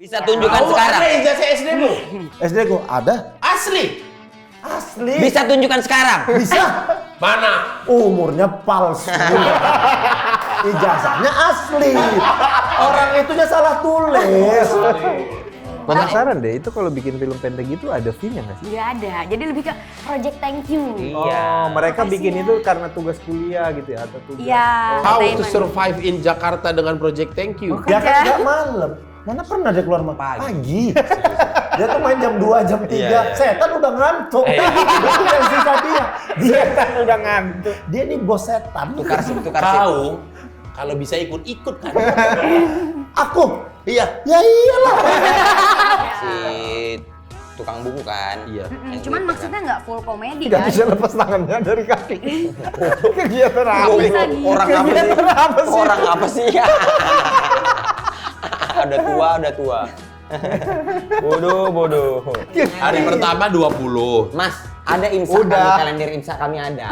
Bisa tunjukkan sekarang. Ada ijazah SD-mu? SD ku ada. Asli? Asli. Bisa tunjukkan sekarang. Bisa. Mana? Umurnya palsu. Ijazahnya asli. Orang itunya salah tulis. Penasaran deh, itu kalau bikin film pendek gitu ada fee-nya nggak sih? Nggak ada, jadi lebih ke project thank you. Oh, mereka Makasih bikin ya. itu karena tugas kuliah gitu ya atau tugas? Iya. How to entertainment. survive in Jakarta dengan project thank you? Dia kan nggak malam. Mana pernah dia keluar malam? Pagi. Dia tuh main jam 2, jam 3. Iya. Setan udah ngantuk. Itu yang sisa dia. Setan udah ngantuk. Dia nih bos setan. Tukar sip. Kau kalau bisa ikut kan? Aku? Iya. Ya iyalah. Si tukang buku kan. Iya. Cuman maksudnya nggak full komedi Nggak kan? bisa lepas tangannya dari kaki. Kegiatan apa? Bisa gitu. Orang apa sih? Kegiatan apa sih? Orang apa sih? Udah tua. Bodoh. Hari pertama 20. Mas, ada imsa Udah. kami, kalender imsa kami ada.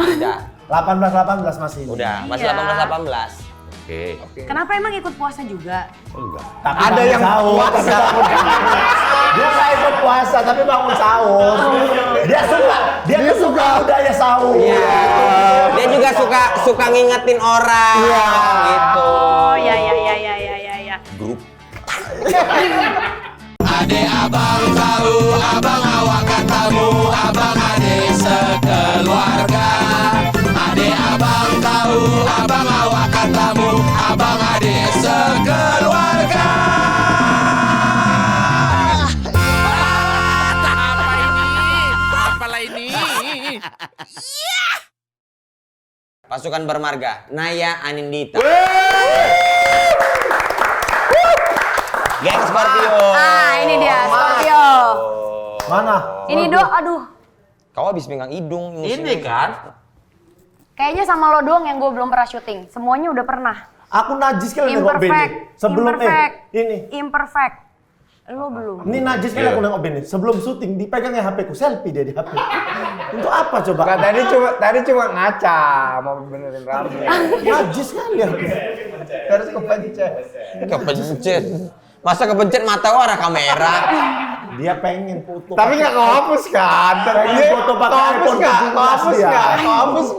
18 masih. Udah, masih Iya. 18. Oke. Kenapa emang ikut puasa juga? Enggak. Tapi Ada bangun yang sahur. puasa. Dia nggak ikut puasa tapi bangun sahur. Dia tuh suka budaya sahur. Iya. Dia juga suka ngingetin orang. Iya. Gitu. Oh, ya. Grup. Ade abang tahu, abang awak katamu, abang ade sekeluarga. Ade abang tahu, abang awak katamu, abang ade sekeluarga. Apalah ini? Pasukan bermarga, Naya Anindita. Geng Scorpio. Ini dia Scorpio. Mana? Ini aduh. Kau habis megang hidung. Ini kan? Kayaknya sama lo doang yang gue belum pernah syuting. Semuanya udah pernah. Aku najis kali nengok Imperfect. Benny. Sebelum ini. Imperfect. Lo belum. Ini najis kali aku nengok Benny. Sebelum syuting dipegangnya HP ku, selfie dia di HP. Untuk apa coba? Nggak, tadi cuma ngaca mau benerin rambut. Najis kali aku. Harus kepencet. Kepencet. Masa kepencet mata orang kamera? Dia pengen foto. Tapi nggak kau hapus kan? Pengen foto pakai iPhone 17 dia.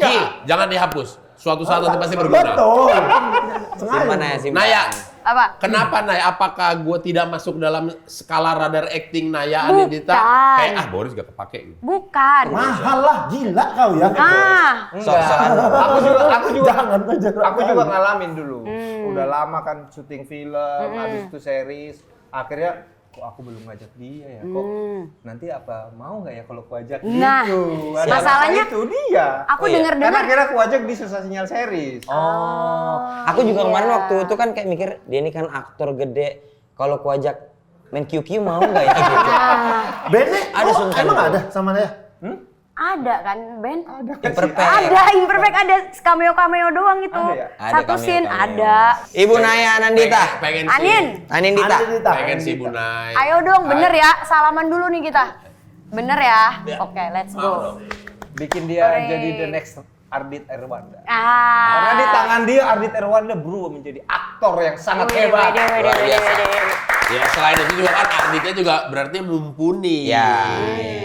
Ki, jangan dihapus. Suatu saat nanti pasti berguna. Betul. Simpan aja, simpan. Naya, Apa? kenapa Naya? Apakah gue tidak masuk dalam skala radar acting Naya Anindita? Bukan. Kayak Boris gak kepake gitu. Bukan. Mahal lah, gila kau ya. Sok-sokan. Aku juga ngalamin dulu. Udah lama kan syuting film, habis itu series. Akhirnya kok aku belum ngajak dia ya? Kok nanti apa mau nggak ya kalau aku ajak Nah, gitu? Ada masalahnya itu dia. Aku iya. denger-dengar. Karena akhirnya aku ajak di Susah Sinyal series. Aku juga iya. kemarin waktu itu kan kayak mikir, dia ini kan aktor gede. Kalau ku ajak main QQ mau nggak ya gitu? Bene, Ada sungkan emang itu. ada sama Naya? Ada kan, Ben? Imperfect. Ada, Imperfect ada cameo doang itu. Ada ya? Ada Satu cameo, scene cameo. ada. Ibu Naya Anindita. Pengen Anin, Anindita. Pengen si Bunai. ayo dong, bener ya. Salaman dulu nih kita. Bener ya? Oke, let's go. Bikin dia Hore. jadi the next Ardit Erwanda. Ah. Karena di tangan dia Ardit Erwanda berubah menjadi aktor yang sangat hebat. Luar biasa. Ya selain itu juga kan Arditnya juga berarti mumpuni. Ya.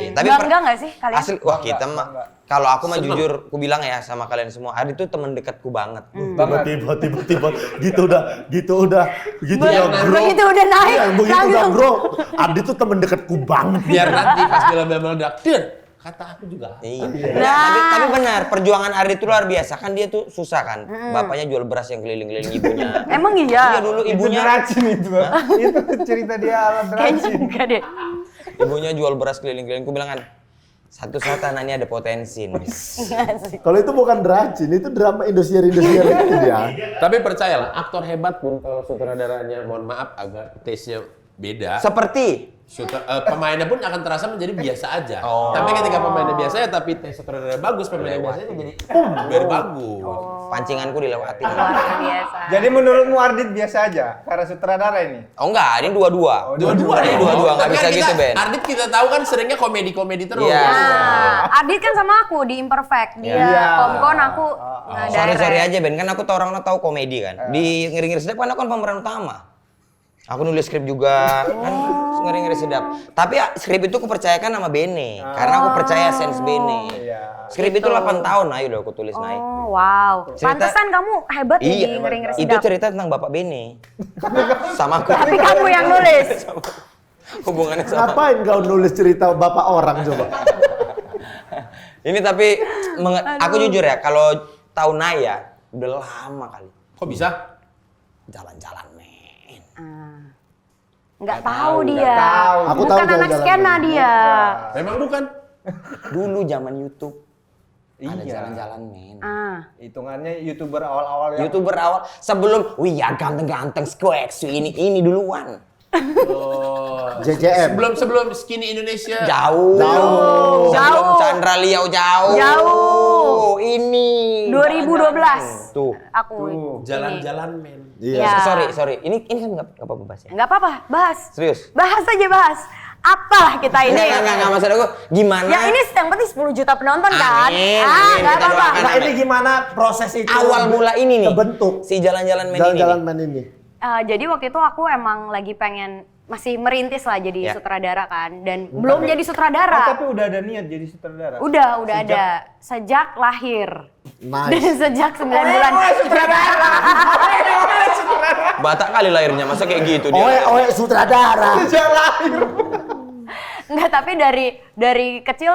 Tapi Bangga nggak sih kalian? asli, wah kita Bangga. mah. Kalau aku mah Seneng. jujur, ku bilang ya sama kalian semua, Adi itu teman dekatku banget. Tiba-tiba gitu udah ya bro. Begitu udah naik, Iya, begitu udah langsung. bro. Adi tuh temen dekatku banget. Biar nanti pas film meledak, kata aku juga. Iya. Nah. Tapi benar, perjuangan Ardi itu luar biasa. Kan dia tuh susah kan. Bapaknya jual beras yang keliling-keliling ibunya. Emang iya? Iya dulu Itu ibunya racun itu. Itu cerita dia alat Kayaknya racun. enggak deh. ibunya jual beras keliling-keliling. Ku bilang kan, satu saat anaknya ada potensi. Kalau itu bukan racun, itu drama Indosiar itu dia. Tapi percayalah, aktor hebat pun kalau sutradaranya, mohon maaf, agak taste-nya beda. Seperti Pemainnya pun akan terasa menjadi biasa aja. Oh. Tapi ketika pemainnya biasa ya, tapi taste sutradara bagus, pemainnya biasa jadi very bagus. pancinganku dilewatin. Luar biasa. Jadi menurutmu Ardit biasa aja karena sutradara ini? Oh enggak, ini dua-dua. Dua-dua Ini dua-dua, nggak Tapi bisa kan gitu, Ben. Ardit kita tahu kan seringnya komedi-komedi terus. Iya. Nah, Ardit kan sama aku di Imperfect. Dia Iya. Komkon, aku Sorry direct. aja Ben, kan aku tahu orang tahu komedi kan. Di Ngeri-Ngeri Sedap kan aku kan pemeran utama. Aku nulis skrip juga, kan ngeri-ngeri sedap. Tapi skrip itu aku percayakan sama Bene, karena aku percaya sense Bene. Skrip itu 8 tahun ayo udah aku tulis naik. Oh, wow. Pantesan kamu hebat ya di ngeri-ngeri Itu sedap. cerita tentang Bapak Bene. Sama aku. Tapi kamu yang nulis. Hubungannya sama. Ngapain kau nulis cerita bapak orang coba? Ini tapi aku jujur ya, kalau tahu Naya udah lama kali. Kok bisa? Jalan-jalan men. Nggak tahu dia. Aku Bukan tahu anak jalan-jalan skena dulu. dia. Memang bukan? Dulu zaman YouTube. Ada Iya. jalan-jalan men. Hitungannya YouTuber awal-awal yang YouTuber awal sebelum wih ya ganteng-ganteng squack ini duluan. Oh. JJM. Sebelum Skinny Indonesia. Jauh. Jauh. Sebelum Chandra Liau jauh. Jauh. Ini. 2012. Tuh. Aku Jalan-jalan men. Iya. Ya. Sorry. Ini kan nggak apa-apa bahas ya. Nggak apa-apa, bahas. Serius? Bahas aja bahas. Apalah kita ini. Enggak maksud aku gimana? Ya ini yang penting 10 juta penonton kan. Amin, Nggak kita apa-apa. doakan. Nah ini gimana proses itu? Awal mula ini nih. Kebentuk. Si jalan-jalan men ini. Jalan-jalan nih. men ini. Jadi waktu itu aku emang lagi pengen masih merintis lah jadi Ya. sutradara kan dan belum jadi sutradara. tapi udah ada niat jadi sutradara. Udah ada sejak lahir. Dan Nice. sejak 9 bulan. Batak kali lahirnya, masa kayak gitu dia. Oe sutradara. Enggak, tapi dari kecil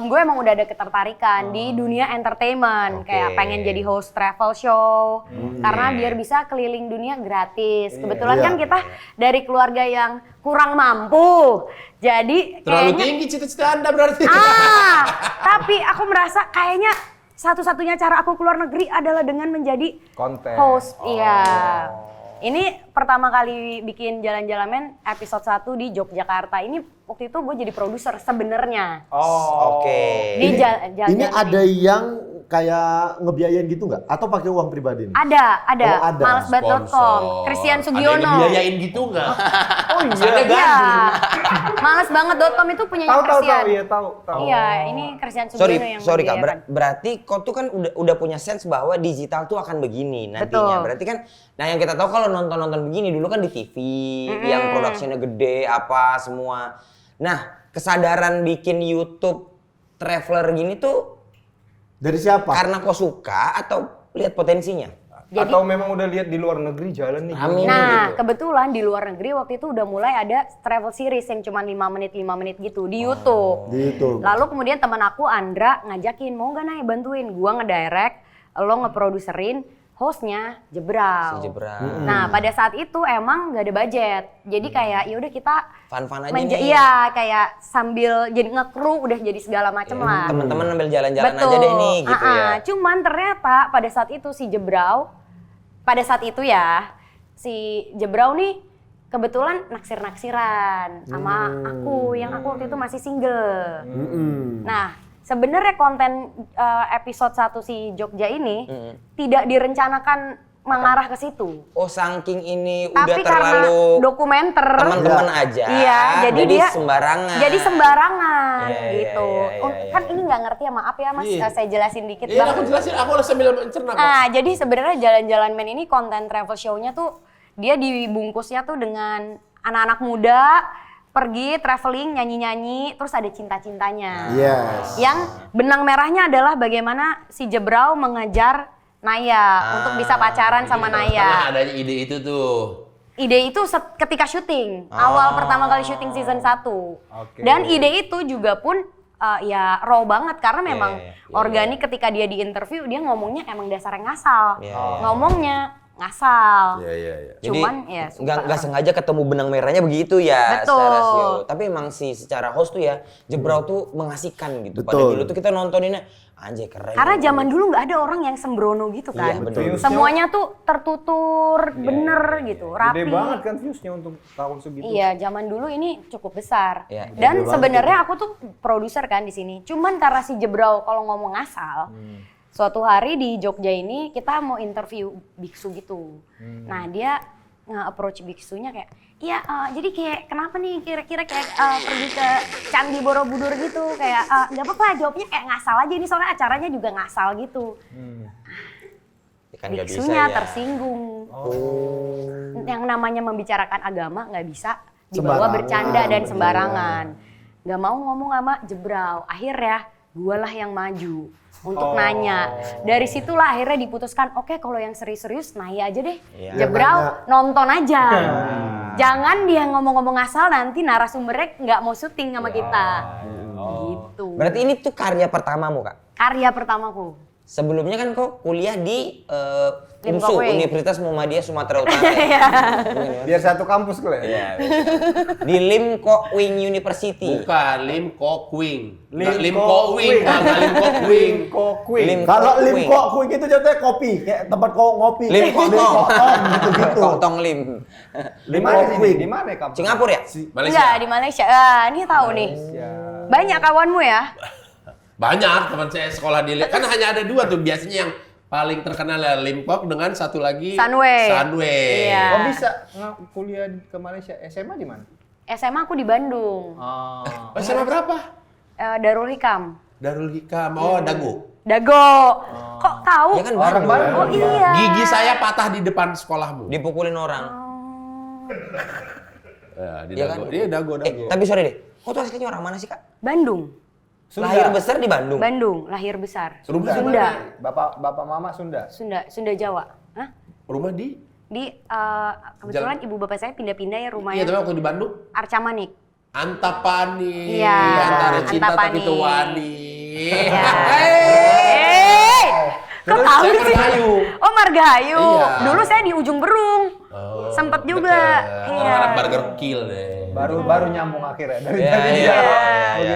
gue emang udah ada ketertarikan di dunia entertainment. Kayak pengen jadi host travel show. Karena biar bisa keliling dunia gratis. Kebetulan kan kita dari keluarga yang kurang mampu. Jadi Terlalu kayaknya... tinggi cita-cita Anda berarti. Tapi aku merasa kayaknya satu-satunya cara aku keluar negeri adalah dengan menjadi Konten. host. Iya. Ini pertama kali bikin Jalan-Jalan Men episode 1 di Yogyakarta. Ini waktu itu gue jadi produser sebenarnya. Oke. Di Jalan-Jalan. Ini ada yang kayak ngebiayain gitu nggak? Atau pakai uang pribadi nih? Ada. Oh, ada. Malesbat.com. Christian Ada yang Sugiono. ngebiayain gitu nggak? Oh iya. Saya Iya. gandum. Malesbanget.com itu punya Tahu Christian. iya tahu. Iya, ini Christian Sugiono yang Sorry Kak, membiayakan. berarti kau tuh kan udah punya sense bahwa digital tuh akan begini nantinya. Betul. Berarti kan, nah yang kita tahu kalau nonton begini dulu kan di TV, yang produksinya gede apa semua. Nah, kesadaran bikin YouTube traveler gini tuh Dari siapa? karena kau suka atau lihat potensinya? Jadi- Atau memang udah lihat di luar negeri jalan nih. Amin. Nah, gitu. kebetulan di luar negeri waktu itu udah mulai ada travel series yang cuma 5 menit gitu di YouTube. Di YouTube. Lalu kemudian teman aku Andra ngajakin, mau gak Nay bantuin? Gua ngedirect, lo ngeproduserin, hostnya Jebrau. Si Jebrau. Nah, pada saat itu emang gak ada budget. Jadi kayak ya udah kita Fun-fun aja nih. iya, kayak sambil jadi nge-crew udah jadi segala macem lah. Teman-teman ambil jalan-jalan aja deh nih gitu ya. Cuman ternyata pada saat itu si Jebrau, pada saat itu ya, si Jebrau nih kebetulan naksir-naksiran sama aku, yang aku waktu itu masih single. Nah, sebenarnya konten episode 1 si Jogja ini tidak direncanakan mengarah ke situ. Oh saking ini Tapi udah karena terlalu dokumenter, teman-teman aja. iya, jadi dia sembarangan. Jadi sembarangan Iya, iya, gitu. iya, Oh, iya, kan ini nggak ngerti ya, maaf ya Mas, Iya. saya jelasin dikit Iya, Bang. aku jelasin. Aku sambil mencerna kok. Nah, jadi sebenarnya Jalan-Jalan Men ini konten travel show-nya tuh dia dibungkusnya tuh dengan anak-anak muda pergi traveling, nyanyi-nyanyi, terus ada cinta-cintanya. Yes. Yang benang merahnya adalah bagaimana si Jebrau mengejar Naya untuk bisa pacaran sama Pernah Naya. adanya ide itu tuh. Ide itu ketika syuting, awal pertama kali syuting season 1. Dan ide itu juga pun ya raw banget karena memang organik ketika dia di interview dia ngomongnya emang dasarnya ngasal. Ngomongnya ngasal. Iya. Cuman ya suka. nggak sengaja ketemu benang merahnya begitu ya Betul. secara show. Tapi emang sih secara host tuh ya Jebrau tuh mengasihkan gitu. Pada Betul. dulu tuh kita nontoninnya anjay keren. Karena zaman dulu nggak ada orang yang sembrono gitu kan. Iya, betul. Semuanya tuh tertutur, bener gitu, rapi. Gede banget kan viewsnya untuk tahun segitu. Iya, zaman dulu ini cukup besar. Iya, Dan sebenarnya aku tuh produser kan di sini. Cuman karena si Jebrau kalau ngomong asal, suatu hari di Jogja ini kita mau interview biksu gitu. Nah, dia nge-approach biksunya kayak, iya jadi kayak kenapa nih kira-kira kayak pergi ke Candi Borobudur gitu. Kayak nggak apa-apa jawabnya kayak ngasal aja, ini soalnya acaranya juga ngasal gitu. kan nggak bisa Biksunya ya. tersinggung. Yang namanya membicarakan agama nggak bisa dibawa Sembarangan, bercanda dan betul. sembarangan. Nggak mau ngomong sama Jebrau. Akhirnya gualah yang maju untuk nanya. Dari situlah akhirnya diputuskan, oke kalau yang serius-serius Naya aja deh. Iya. Jebrau nonton aja. Jangan dia ngomong-ngomong asal nanti narasumbernya nggak mau syuting sama kita. Gitu. Berarti ini tuh karya pertamamu, Kak? Karya pertamaku. Sebelumnya kan kok kuliah di Lim UMSU, Kok Wing. Universitas Muhammadiyah Sumatera Utara. Biar satu kampus gue. Iya. Di Lim Kok Wing University. Bukan, Lim Kok Wing. Lim Lim Kok Kok Wing, Wing. bukan Lim Kok Wing. Kokui. Lim Kalau Kok lim Wing. kok kuing itu jatuhnya kopi, kayak tempat kok ngopi. Lim Kok Tong. gitu-gitu. Kok Tong Lim. Di mana Kok sini? Wing. Di mana kampus? Singapura ya? Malaysia. Enggak, di Malaysia. Ah, ini tahu nih. Ya. Banyak kawanmu ya? Banyak teman saya sekolah di kan hanya ada 2 tuh biasanya yang paling terkenal ya Lim Kok dengan satu lagi Sunway. Sunway. Iya. Oh bisa kuliah ke Malaysia? SMA di mana? SMA aku di Bandung. Oh. Oh, SMA berapa? Darul Hikam. Darul Hikam. Oh, Dago. Dago. Kok tahu? Dia kan Orang Bandung. Oh iya. Gigi saya patah di depan sekolahmu. Dipukulin orang. Ya, di Iya Dago. kan? Dia Dago. Tapi sorry deh. Kok tuh aslinya orang mana sih, Kak? Bandung. Lahir besar di Bandung. Bandung, lahir besar. Rumah di Sunda. Bapak mama Sunda. Sunda Jawa. Hah? Rumah di? Di kebetulan ibu bapak saya pindah-pindah ya Iya, rumahnya. tapi waktu di Bandung. Arca Manik. Antapani. Iya, Antara cinta Antapani. tapi tuwani. Iya. Hey. Kok Terus tahu saya sih? Margahayu. Oh, Margahayu. Iya. Dulu saya di Ujung Berung. Oh, Sempet juga. deket. Iya. Anak Burger Kill deh. Baru nyambung akhirnya dari Iya, tadi. iya,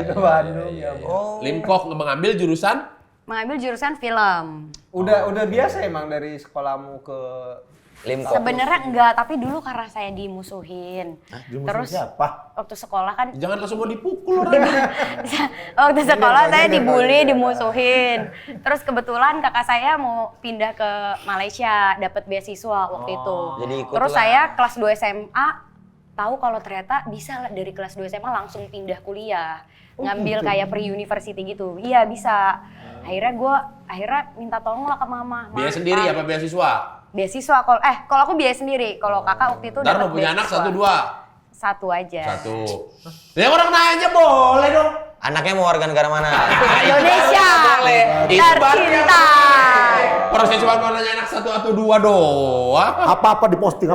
Begitu Bandung. nyambung. Oh. Lim Kok mengambil jurusan Mengambil jurusan film. Udah biasa emang dari sekolahmu ke Lim Kok. Sebenarnya enggak, tapi dulu karena saya dimusuhin. Terus siapa? waktu sekolah kan jangan langsung mau dipukul orang. waktu sekolah saya dibully, dimusuhin. Terus kebetulan kakak saya mau pindah ke Malaysia, dapat beasiswa waktu itu. Jadi ikut Terus lah. saya kelas 2 SMA tahu kalau ternyata bisa lah dari kelas 2 SMA langsung pindah kuliah. Ngambil kayak pre-university gitu. Iya, bisa. Akhirnya minta tolong lah ke mama. Biaya "Ma, sendiri Pak, apa beasiswa? Beasiswa kalau aku biaya sendiri. Kalau kakak waktu itu Ntar dapat mau punya anak beasiswa. 1, 2. Satu aja. 1. Ya orang nanya boleh dong. Anaknya mau warga negara mana? Indonesia Itu tercinta. Orang saya cuma mau nanya anak 1 atau 2 doang. Apa-apa diposting,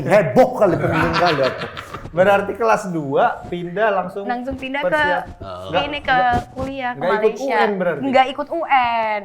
heboh kali pengen kali aku. berarti kelas 2 pindah langsung Pindah persiap- ke ini ke kuliah ke nggak ikut Malaysia. UN berarti? Nggak ikut UN.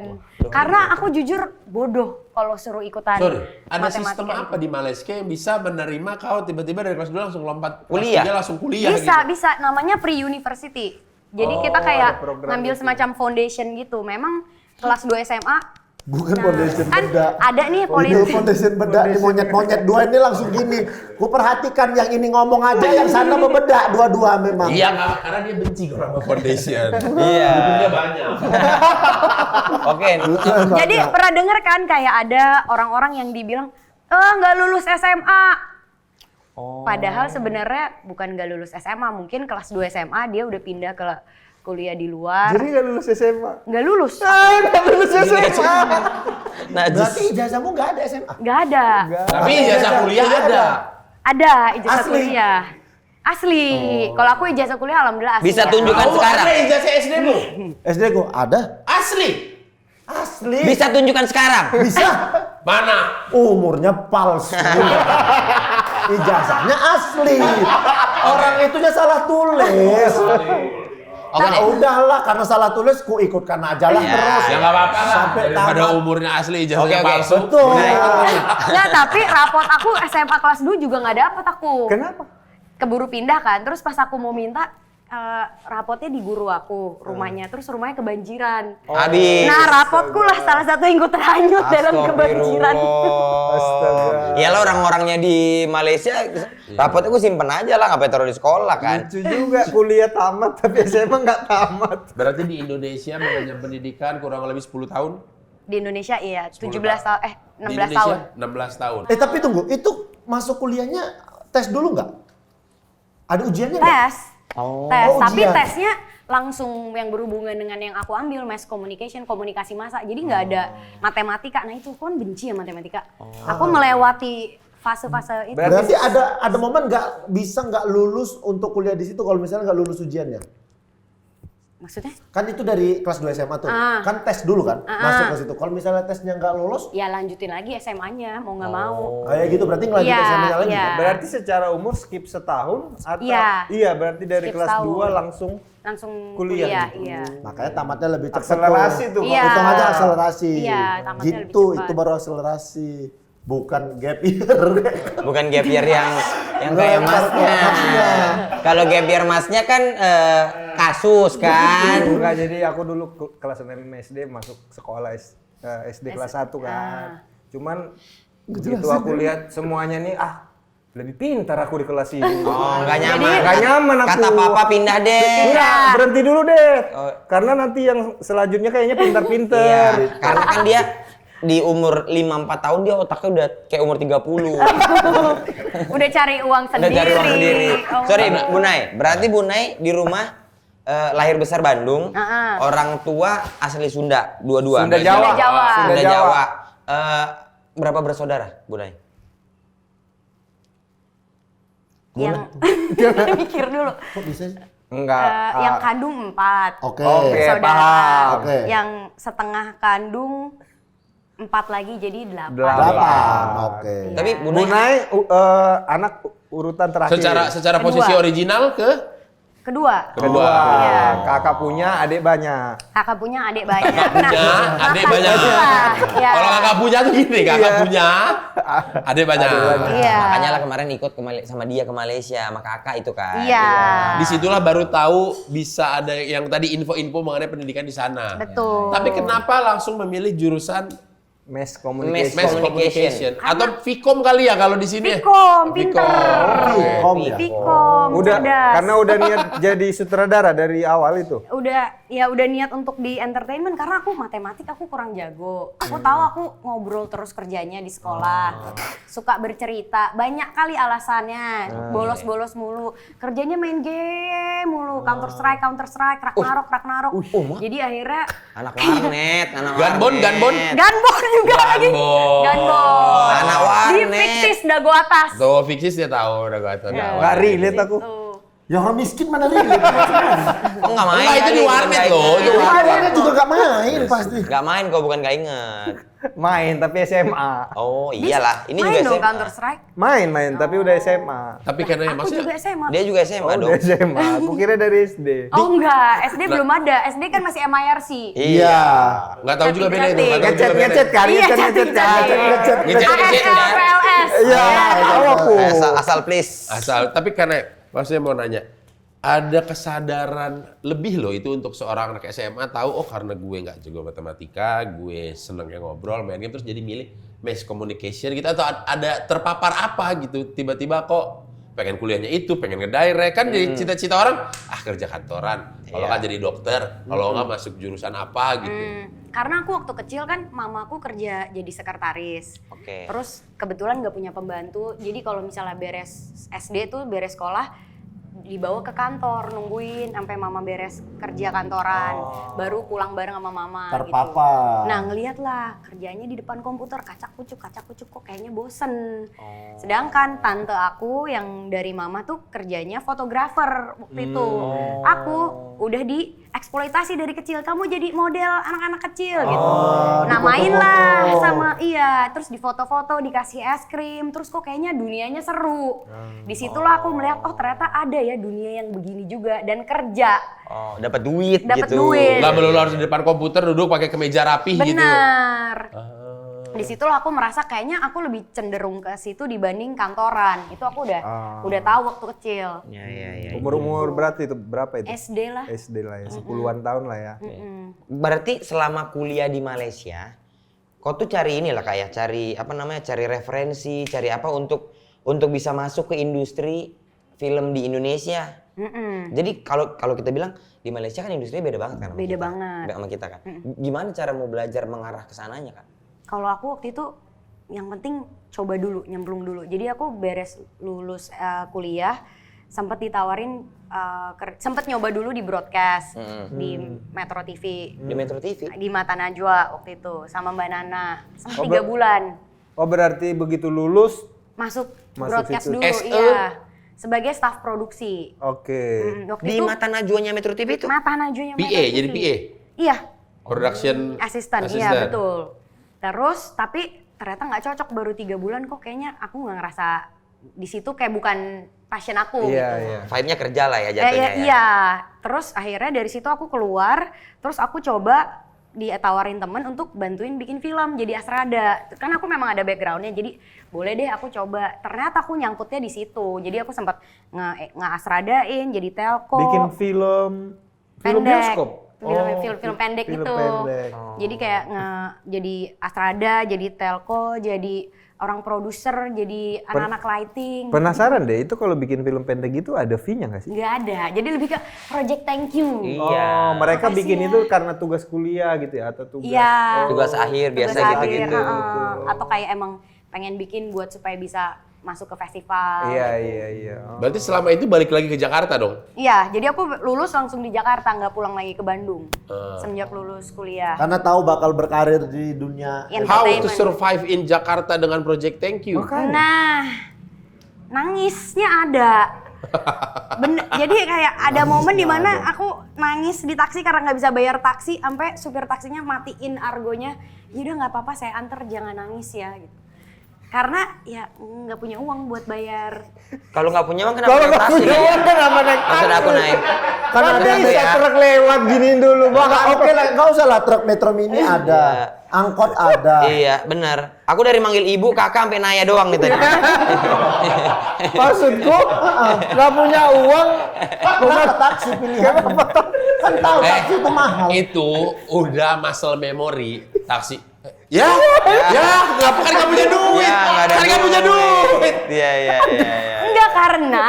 Karena aku jujur bodoh kalau suruh ikutan Sorry, ada matematika sistem itu. apa di Malaysia yang bisa menerima kau tiba-tiba dari kelas 2 langsung lompat Kuliah? kelas 3 langsung kuliah Bisa, namanya pre-university. Jadi kita ada kayak program ngambil gitu. semacam foundation gitu. Memang kelas 2 SMA Bukan foundation kan bedak. ada nih Ini politik. foundation bedak, ini monyet-monyet dua ini langsung gini. Ku perhatikan yang ini ngomong aja, yang sana bebedak dua-dua memang. Iya, nggak, karena dia benci kalau sama foundation. Iya. Dia banyak. Oke. Jadi pernah denger kan kayak ada orang-orang yang dibilang, nggak lulus SMA. Padahal sebenarnya bukan nggak lulus SMA, mungkin kelas 2 SMA dia udah pindah ke kuliah di luar. Jadi nggak lulus SMA. Nggak lulus. Nggak lulus SMA. Najis. Berarti ijazahmu nggak ada SMA? Nggak ada. Tapi ijazah kuliah ada. Ada ijazah Asli? kuliah. Asli. Kalau aku ijazah kuliah alhamdulillah asli. Bisa ya. tunjukkan Tahu sekarang. ada ijazah SD-mu? SD ku ada? Asli. Asli. Bisa tunjukkan sekarang. Bisa. Mana? Umurnya palsu. Ijazahnya asli. Orang itunya salah tulis. Oke Nah, deh. udahlah karena salah tulis ku ikutkan aja lah Iya. terus. Ya nggak apa-apa lah. Sampai Daripada tamat. umurnya asli ijazahnya Oke, palsu. Betul. Nggak, tapi rapot aku SMA kelas 2 juga nggak dapet aku. Kenapa? Keburu pindah kan, terus pas aku mau minta rapotnya di guru aku rumahnya, terus rumahnya kebanjiran. Habis. Nah, rapotku lah salah satu yang ikut hanyut dalam kebanjiran. Astaga. Iyalah orang-orangnya di Malaysia, rapotnya gue simpen aja lah, ngapain taruh di sekolah kan. Lucu juga kuliah tamat tapi SMA nggak tamat. Berarti di Indonesia mengenyam pendidikan kurang lebih 10 tahun? Di Indonesia iya, 10 17 tahun, Di 16 Indonesia, tahun. 16 tahun. Tapi tunggu, itu masuk kuliahnya tes dulu nggak? Ada ujiannya nggak? Tes. Tes, Oh, tapi ujian. tesnya langsung yang berhubungan dengan yang aku ambil, mass communication, komunikasi massa. Jadi nggak ada matematika. Nah itu kan benci ya matematika. Aku melewati fase-fase itu. Berarti ada momen nggak lulus untuk kuliah di situ kalau misalnya nggak lulus ujiannya. Maksudnya? Kan itu dari kelas 2 SMA tuh. Kan tes dulu kan masuk ke situ. Kalau misalnya tesnya nggak lulus, Ya lanjutin lagi SMA-nya, mau nggak mau. kayak gitu berarti ngelanjut Iya, SMA-nya lagi. iya. Berarti secara umur skip setahun atau Iya. berarti dari Skip kelas setahun. 2 langsung Langsung Kuliah. iya. Makanya tamatnya lebih cepat. akselerasi tuh. Iya. Hitung aja akselerasi. Iya, tamatnya lebih Gitu, cepat. itu baru akselerasi. Bukan gap year. Bukan gap year yang kayak masnya. Kalau gap year masnya kan kasus kan. Enggak, jadi aku dulu kelas 6 SD masuk sekolah SD kelas 1 kan. Cuman begitu aku lihat semuanya nih lebih pintar aku di kelas ini. Oh, nggak nyaman. Nggak nyaman aku. Kata papa pindah deh. Enggak, berhenti dulu deh. Oh. Karena nanti yang selanjutnya kayaknya pintar-pintar. Iya, karena kan dia di umur 5-4 tahun dia otaknya udah kayak umur 30. Udah cari uang Udah sendiri. cari uang sendiri. Oh. Sorry, Bu Nay. Berarti Bu Nay di rumah lahir besar Bandung. Orang tua asli Sunda, dua-dua. Sunda Jawa. Sunda Jawa. Sunda Jawa. Berapa bersaudara, Bu Nay? Yang mikir dulu. Kok bisa sih? Enggak. Yang kandung 4. Oke. Oke, Saudara. paham. Oke. Yang setengah kandung 4 lagi jadi 8. 8. Oke. Tapi Bu Bu Nay Nay anak urutan terakhir. Secara Kedua. posisi original ke Kedua. Kedua. Iya. Kakak punya, adik banyak. Kakak punya adik banyak. punya, adik banyak. Ya. Kalau kakak punya tuh gini, kakak punya, adik banyak. Iya. makanya lah kemarin ikut sama dia ke Malaysia sama kakak itu kan. Iya. Disitulah baru tahu bisa ada yang tadi info-info mengenai pendidikan di sana. Betul. Tapi kenapa langsung memilih jurusan Mass Mass communication. Mass Communication? Atau Vkom kali ya kalau di sini? Vkom, pinter. Vkom ya? Vkom, Udah cerdas. karena udah niat jadi sutradara dari awal itu. Udah niat untuk di entertainment karena aku matematik aku kurang jago. Aku tahu aku ngobrol terus kerjanya di sekolah. Suka bercerita, banyak kali alasannya. Bolos-bolos mulu. Kerjanya main game mulu, Counter Strike, Ragnarok. Jadi akhirnya Anak warnet, anak Gunbon, warnet. Gunbon. Gunbon juga lagi. Gunbon. Gunbon. Anak Di warnet. Fixis dago atas. Tuh, Fixis dia tahu udah gua tahu. Nggak relate aku. Tuh. Ya orang miskin mana nih? Oh nggak main Enggak, itu kali, di bukan warnet nggak loh, inget. itu Warnetnya juga gak main pasti. Nggak main kok, bukan nggak inget. Main tapi SMA. Oh iyalah, ini Main juga dong SMA. Counter Strike. Main tapi udah SMA. Tapi karena Aku maksudnya juga SMA. Dia juga SMA dong. Udah SMA. Aku kira dari SD. Oh enggak, SD belum ada. SD kan masih MIRC. Iya. nggak tahu juga beda itu. Chatting. Nggak tahu juga beda. Ngechat kan? Iya, Ngechat kan? chatting. Ngechat ASL, kan? PLS. Iya, tahu aku. Asal please. Asal, tapi karena maksudnya mau nanya, ada kesadaran lebih loh itu untuk seorang anak SMA tahu oh karena gue nggak jago matematika, gue senengnya ngobrol, main game terus jadi milih mass communication gitu atau ada terpapar apa gitu tiba-tiba kok pengen kuliahnya itu, pengen ngedirect kan jadi cita-cita orang kerja kantoran, kalau nggak jadi dokter, kalau nggak masuk jurusan apa gitu. Karena aku waktu kecil kan mamaku kerja jadi sekretaris. Oke. Terus kebetulan nggak punya pembantu. Jadi kalau misalnya beres SD tuh beres sekolah dibawa ke kantor nungguin sampai mama beres kerja kantoran, baru pulang bareng sama mama Terpapar. gitu. Nah ngeliat lah kerjanya di depan komputer kacak kucuk kok kayaknya bosen. Sedangkan tante aku yang dari mama tuh kerjanya fotografer waktu itu. Aku udah dieksploitasi dari kecil, kamu jadi model anak-anak kecil gitu. Nah mainlah sama terus di foto-foto dikasih es krim, terus kok kayaknya dunianya seru. Disitulah aku melihat oh ternyata ada ya dunia yang begini juga dan kerja. Oh, dapat duit Dapat gitu. duit. Nggak melulu harus di depan komputer duduk pakai kemeja rapih gitu. Benar. Di situ aku merasa kayaknya aku lebih cenderung ke situ dibanding kantoran. Itu aku udah tahu waktu kecil. Ya. Umur berarti itu berapa itu? SD lah. SD lah ya, 10-an tahun lah ya. Berarti selama kuliah di Malaysia, kau tuh cari inilah kayak cari cari referensi, cari apa untuk bisa masuk ke industri film di Indonesia. Jadi kalau kita bilang di Malaysia kan industrinya beda banget kan sama Beda kita. banget. Sama kita kan. Gimana cara mau belajar mengarah ke sananya kan? Kalau aku waktu itu yang penting coba dulu, nyemplung dulu. Jadi aku beres lulus kuliah, Sempet ditawarin, sempet nyoba dulu di broadcast di Metro TV, Di Metro TV. di Mata Najwa waktu itu sama Mbak Nana. Sempet 3 bulan Oh berarti begitu lulus, masuk Masuk broadcast situ. dulu, SE? iya. Sebagai staf produksi. oke. Waktu Di itu Mata Najwanya Metro TV itu. Mata Najwanya PA, Metro jadi TV. PA? Iya, Production asisten, iya betul. Terus tapi ternyata nggak cocok, baru 3 bulan kok kayaknya aku nggak ngerasa di situ kayak bukan passion aku Iya, gitu. iya. Vibe-nya kerja lah ya jatuhnya ya. Iya, terus akhirnya dari situ aku keluar, terus aku coba ditawarin temen untuk bantuin bikin film jadi Asrada. Kan aku memang ada backgroundnya, jadi boleh deh aku coba. Ternyata aku nyangkutnya di situ, jadi aku sempat nge-Asradain jadi telco. Bikin film pendek. bioskop. Film pendek film gitu. pendek. Jadi kayak jadi Asrada, jadi telco, jadi orang produser, jadi anak-anak lighting. Penasaran deh, itu kalau bikin film pendek gitu ada fee-nya nggak sih? Nggak ada, jadi lebih ke project thank you. Iya. Oh, mereka Makasih bikin ya. itu karena tugas kuliah gitu ya atau tugas? Iya. Tugas akhir biasa Tugas gitu-gitu. akhir, atau kayak emang pengen bikin buat supaya bisa masuk ke festival. Iya. Oh. Berarti selama itu balik lagi ke Jakarta dong? Iya, jadi aku lulus langsung di Jakarta, nggak pulang lagi ke Bandung. Semenjak lulus kuliah. Karena tahu bakal berkarir di dunia. How to Entertainment. survive in Jakarta dengan Project Thank You? Nah, nangisnya ada. Jadi kayak ada momen dimana aku nangis di taksi karena nggak bisa bayar taksi, sampai supir taksinya matiin argonya. Yaudah nggak apa-apa, saya anter, jangan nangis ya. Gitu. Karena ya nggak punya uang buat bayar. Kalau nggak punya uang kenapa Kalau naik nggak taksi? punya uang kenapa naik Maksud aku naik. Kan Kan ada bisa ya. truk lewat gini dulu, Bang. Oke lah, nggak usah lah truk Metro Mini ada, angkot ada. Iya, benar. Aku dari manggil ibu, kakak sampai naya doang nih tadi. Maksudku nggak punya uang, Kenapa taksi pilihan? Kan tahu taksi itu mahal. Itu udah muscle memory taksi. Ya, kenapa kan nggak punya duit? Ya, nggak ada Kan nggak punya duit. Iya. Enggak, karena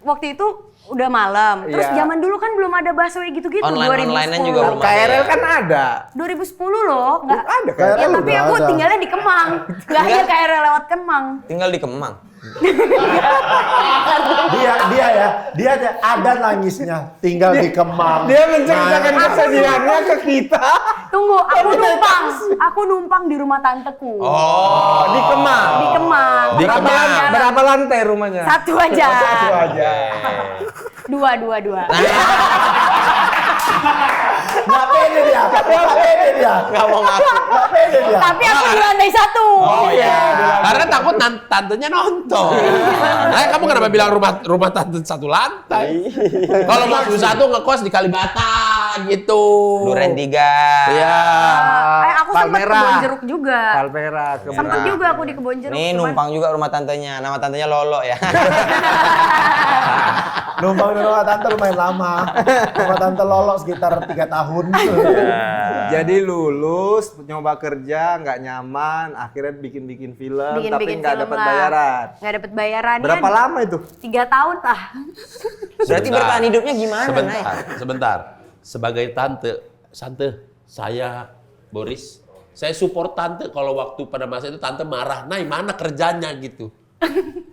waktu itu udah malam. Terus Iya. zaman dulu kan belum ada busway gitu-gitu. Online-onlinean juga belum ada. KRL kan ada. 2010 loh, nggak Ada Ya KRL tapi udah aku ada. tinggalnya di Kemang. Nggak ada KRL lewat Kemang. Tinggal di Kemang. Dia ada nangisnya, tinggal di Kemang. Dia menceritakan kesedihannya ke kita. Tunggu, aku numpang di rumah tanteku. Oh, Di Kemang. Di Kemang. Di Berapa Kemang. jalan? Berapa lantai rumahnya? Satu aja. Satu aja. Dua. Nggak pede dia. Nggak mau ngaku. Nggak pede dia. Tapi aku di lantai 1. Oh iya. Karena takut tantenya nonton. Nah, kamu kenapa bilang rumah tante satu lantai? Kalau mau satu ngekos di Kalibata gitu. Duren 3. Iya. Aku sempat Palmera. kebon jeruk juga. Palmera ke Sempet juga aku di kebon jeruk. Nih cuman- numpang juga rumah tantenya. Nama tantenya Lolo ya. Numpang di rumah tante lumayan lama. Rumah tante lolok sekitar 3 tahun. Jadi lulus, nyoba kerja, nggak nyaman, akhirnya bikin film, tapi Bikin nggak film dapat lah. bayaran. Nggak dapat bayaran. Berapa lama itu? 3 tahun lah. Berarti Sebentar. bertahan hidupnya gimana, Nay? Sebentar. Sebagai tante, saya Boris, saya support tante kalau waktu pada masa itu tante marah, Nay mana kerjanya gitu.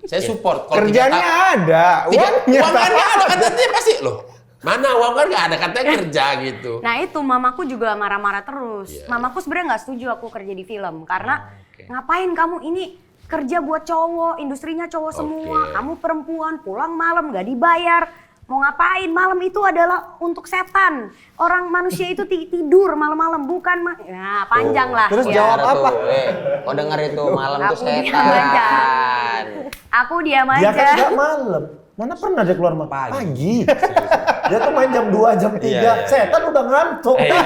Saya support. Kalau Kerjanya ada, uangnya uang kan nggak ada, kan tante pasti loh. Mana uang kan nggak ada, katanya kerja gitu. Nah itu mamaku juga marah-marah terus. Mamaku sebenarnya nggak setuju aku kerja di film karena ngapain kamu ini kerja buat cowok, industrinya cowok semua, kamu perempuan pulang malam nggak dibayar, mau ngapain? Malam itu adalah untuk setan. Orang manusia itu tidur malam-malam bukan nah panjang lah. Terus ya. jawab apa? Kok denger itu malam tuh Aku diam aja. setan. Aku diam Dia kan aja. nggak malam. Mana pernah dia keluar malam? Pagi. Dia tuh main jam 2, jam 3. Iya. Setan udah ngantuk. Itu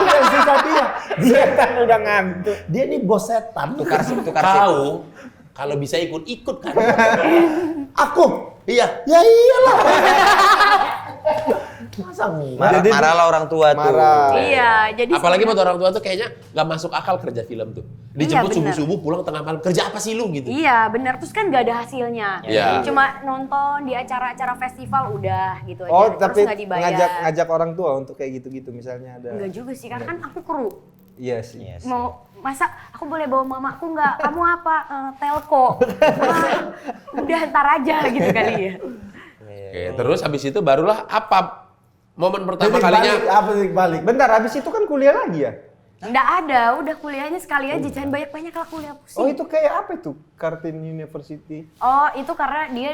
yang susah dia. Dia kan udah ngantuk. Dia nih bos setan. Tukar sip. Kau kalau bisa ikut kan. Aku? Iya. Ya iyalah. Masa enggak? Marah lah orang tua tuh. Marah. Iya, jadi Apalagi buat orang tua tuh kayaknya nggak masuk akal kerja film tuh. Dijemput Iya, bener. subuh-subuh pulang tengah malam. Kerja apa sih lu gitu? Iya benar, terus kan nggak ada hasilnya. Iya. Cuma nonton di acara-acara festival udah gitu aja. Oh, terus tapi nggak dibayar. ngajak orang tua untuk kayak gitu-gitu misalnya ada. Enggak juga sih, karena kan aku kru. Iya sih. Mau masa aku boleh bawa mamaku nggak? Kamu apa? Telco. Udah ntar aja gitu kali ya. Oke, terus habis itu barulah apa momen pertama Titik kalinya? balik, apa titik balik? Bentar, habis itu kan kuliah lagi ya? Nggak ada, udah kuliahnya sekali aja, jangan banyak-banyak lah kuliah pusing. Oh itu kayak apa itu? Kartini University? Oh, itu karena dia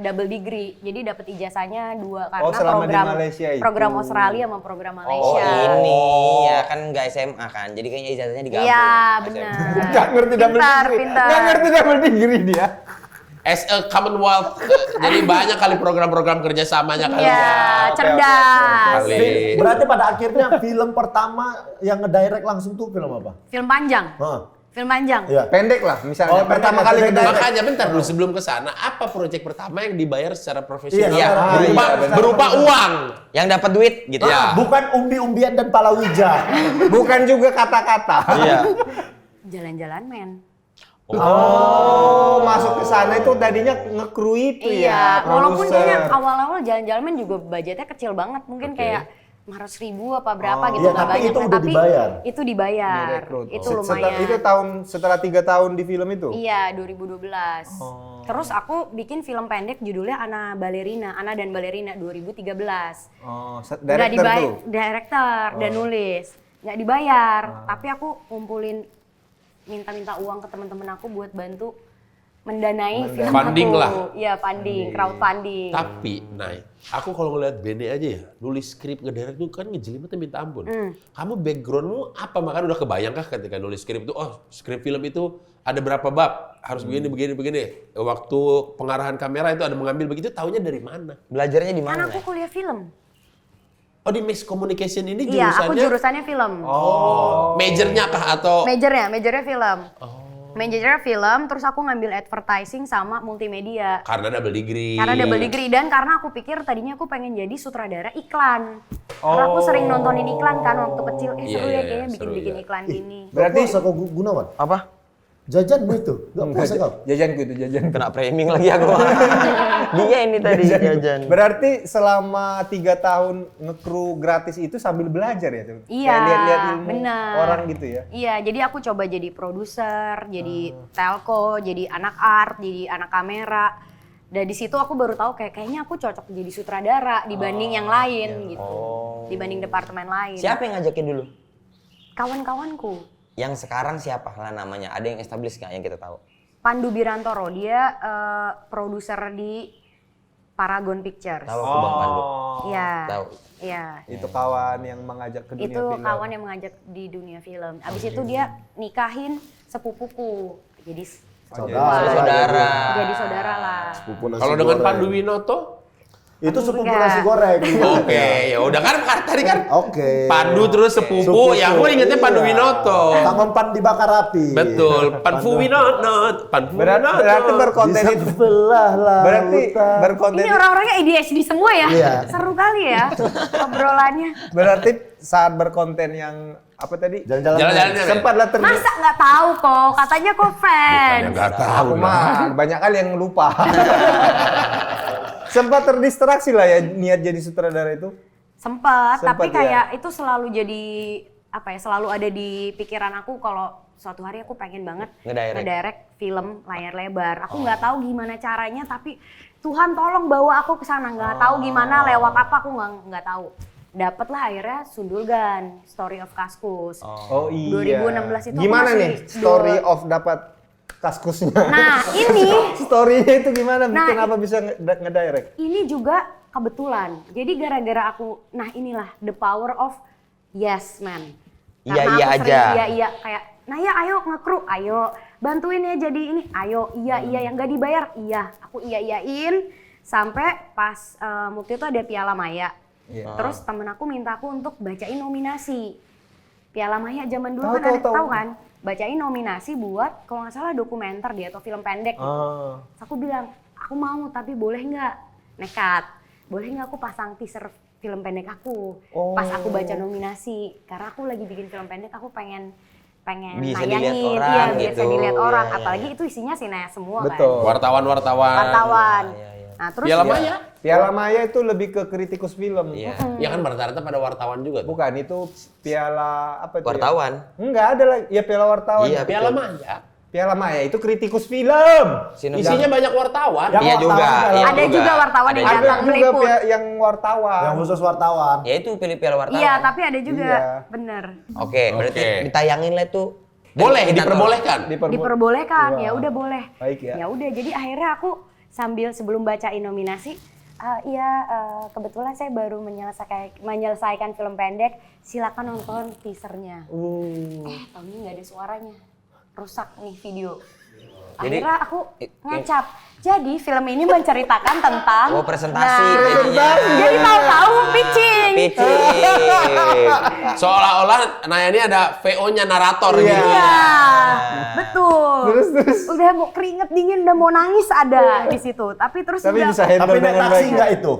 double degree, jadi dapat ijazahnya 2 karena Oh, selama di program Malaysia itu. program Australia sama program Oh Malaysia. ini ya kan nggak SMA kan, jadi kayaknya ijazahnya digabung. Iya, SMA. benar. Nggak ngerti double Pintar, degree. pintar. Nggak ngerti double degree dia. As a Commonwealth, jadi banyak kali program-program kerjasamanya kali Iya, ya. cerdas. Kali. Berarti pada akhirnya film pertama yang ngedirect langsung tuh film apa? Film panjang. Hah. Film panjang. Iya. Pendek lah Oh, misalnya. Pertama pendek, kali pendek. ngedirect. Makanya bentar dulu sebelum ke sana, apa proyek pertama yang dibayar secara profesional? Iya, berupa, iya, benar. berupa uang. Yang dapat duit gitu. Iya. Bukan umbi-umbian dan palawija. Bukan juga kata-kata. Iya. Jalan-jalan men. Oh, masuk ke sana itu tadinya nge-crew itu ya. Iya, walaupun produser. dia awal-awal jalan-jalan men juga budgetnya kecil banget, mungkin Oke. kayak 500.000 apa berapa gitu, Iya, nggak tapi banyak. itu lah. udah Tapi dibayar. itu dibayar. Direkrut. Itu Setelah- lumayan. Itu setelah 3 tahun di film itu? Iya, 2012. Oh. Terus aku bikin film pendek judulnya Ana dan Balerina 2013. Oh, Nggak director dibayar, tuh? director dan nulis. Nggak dibayar, tapi aku ngumpulin minta uang ke teman-teman aku buat bantu mendanai film Funding aku. lah. Iya, funding, crowdfunding. Tapi, Nay, aku kalau ngeliat Bene aja ya, nulis skrip ngedirect tuh kan ngejelimetnya minta ampun. Kamu backgroundmu apa? Makanya udah kebayang kah ketika nulis skrip itu, oh skrip film itu ada berapa bab, harus begini. Waktu pengarahan kamera itu ada mengambil begitu, taunya dari mana? Belajarnya di Kan mana? aku kuliah film. Oh di Mass Communication ini Iya, aku jurusannya? jurusannya film. Oh, majornya kah atau? Majornya film. Majornya film, terus aku ngambil advertising sama multimedia. Karena double degree. Karena double degree dan karena aku pikir tadinya aku pengen jadi sutradara iklan. Karena aku sering nontonin iklan kan waktu kecil. Iya, Seru iya, ya kayaknya seru, bikin-bikin iya. iklan gini. Berarti puasa kau Gunawan? Apa? Jajanmu itu? Gak puasa kau? Jajanku itu, jajan. Kena framing lagi aku. Dia ini tadi jajan. Berarti selama 3 tahun nge-crew gratis itu sambil belajar ya? Tuh? Iya, Kayak lihat-lihat ilmu benar. orang gitu ya? Iya, jadi aku coba jadi produser, jadi telco, jadi anak art, jadi anak kamera. Dan di situ aku baru tahu kayaknya aku cocok jadi sutradara dibanding yang lain gitu. Dibanding departemen lain. Siapa yang ngajakin dulu? Kawan-kawanku. Yang sekarang siapa lah namanya? Ada yang established nggak yang kita tahu? Pandu Birantoro, dia produser di Paragon Pictures. Tahu aku Bang Pandu. Iya. Tahu. Iya. Itu kawan yang mengajak ke dunia Itu film. kawan yang mengajak di dunia film. Abis itu dia nikahin sepupuku. Jadi Saudara. jadi saudara lah. Sepupu nasi Kalau dengan goreng. Pandu Winoto? Itu sepupu Enggak. nasi goreng. Oke, ya udah kan tadi kan Oke. Pandu terus sepupu, ya aku ingetnya Pandu Iya. Winoto. Tangan pan dibakar api. Betul, Pandu Winoto, Pandu Berarti Winoto. berkonten Di itu. sebelah lautan. Berarti berkonten Ini orang-orangnya ADHD semua ya? Iya. Seru kali ya obrolannya. berarti saat berkonten yang apa tadi? Jalan-jalan. Jalan-jalan. Sempatlah Masa nggak tahu kok? Katanya kok fans. Enggak tahu Aku mah banyak kali yang lupa. Sempat terdistraksi lah ya niat jadi sutradara itu. Sempet, tapi Sempet, kayak itu selalu jadi apa ya? Selalu ada di pikiran aku kalau suatu hari aku pengen banget ngedirect film layar lebar. Aku nggak tahu gimana caranya, tapi Tuhan tolong bawa aku ke sana. Nggak tahu gimana lewat apa aku nggak tahu. Dapatlah akhirnya Sundulgan, Story of Kaskus. Oh iya. 2016 itu aku gimana masih nih story of dapat kaskusnya? Nah ini Story-nya itu gimana? Nah, Kenapa bisa ngedirect? ini juga kebetulan. Jadi gara-gara aku, nah inilah the power of yes man. Iya, Karena iya aku sering aja. iya kayak, nah ya ayo nge-crew, ayo bantuin ya jadi ini, ayo iya yang gak dibayar, iya. Aku iyain sampai pas waktu itu ada Piala Maya. Iya. Terus temen aku minta aku untuk bacain nominasi. Piala Maya zaman dulu Tahu, kan ada, tahu. tahu kan? Bacain nominasi buat kalau nggak salah dokumenter dia atau film pendek gitu. Terus aku bilang, aku mau tapi boleh nggak? Nekat. Boleh nggak aku pasang teaser film pendek aku pas aku baca nominasi? Karena aku lagi bikin film pendek, aku pengen Bisa nayangin, dilihat orang biasa gitu. dilihat orang. Iya, iya, Apalagi iya. itu isinya sinea semua Betul. Wartawan-wartawan. kan. Wartawan. Iya, iya. Nah terus Piala Maya? Piala Maya itu lebih ke kritikus film. Iya. Ya kan rata-rata pada wartawan juga tuh. Bukan, itu piala apa itu? Wartawan. Ya? Enggak ada lagi. Ya piala wartawan. Iya, Piala betul. Maya. Piala Maya itu kritikus film. Isinya banyak wartawan. Yang Iya juga. wartawan Iya Ada juga wartawan Ada yang juga. datang Ada juga meliput. yang wartawan. Yang khusus wartawan. Ya itu pilih piala wartawan. Iya, tapi ada juga. Iya. Bener. Oke, berarti Oke. ditayangin lah tuh. Boleh, Kita tahu. diperbolehkan. Diperbolehkan, Wah. ya udah boleh. Baik ya. Ya udah, jadi akhirnya aku sambil sebelum bacain nominasi, kebetulan saya baru menyelesaikan film pendek, silakan nonton teasernya. Tahun ini nggak ada suaranya, rusak nih video. Jadi- Akhirnya aku ngecap. Jadi film ini menceritakan tentang Oh, presentasi jadinya. jadi mau tahu pitching. Pitching. Seolah-olah ini ada VO-nya narator gitu. Iya, betul. Terus. Udah mau keringet dingin, udah mau nangis ada di situ. Tapi terus Tapi udah bisa handle Tapi naik dengan taksi baik. enggak itu?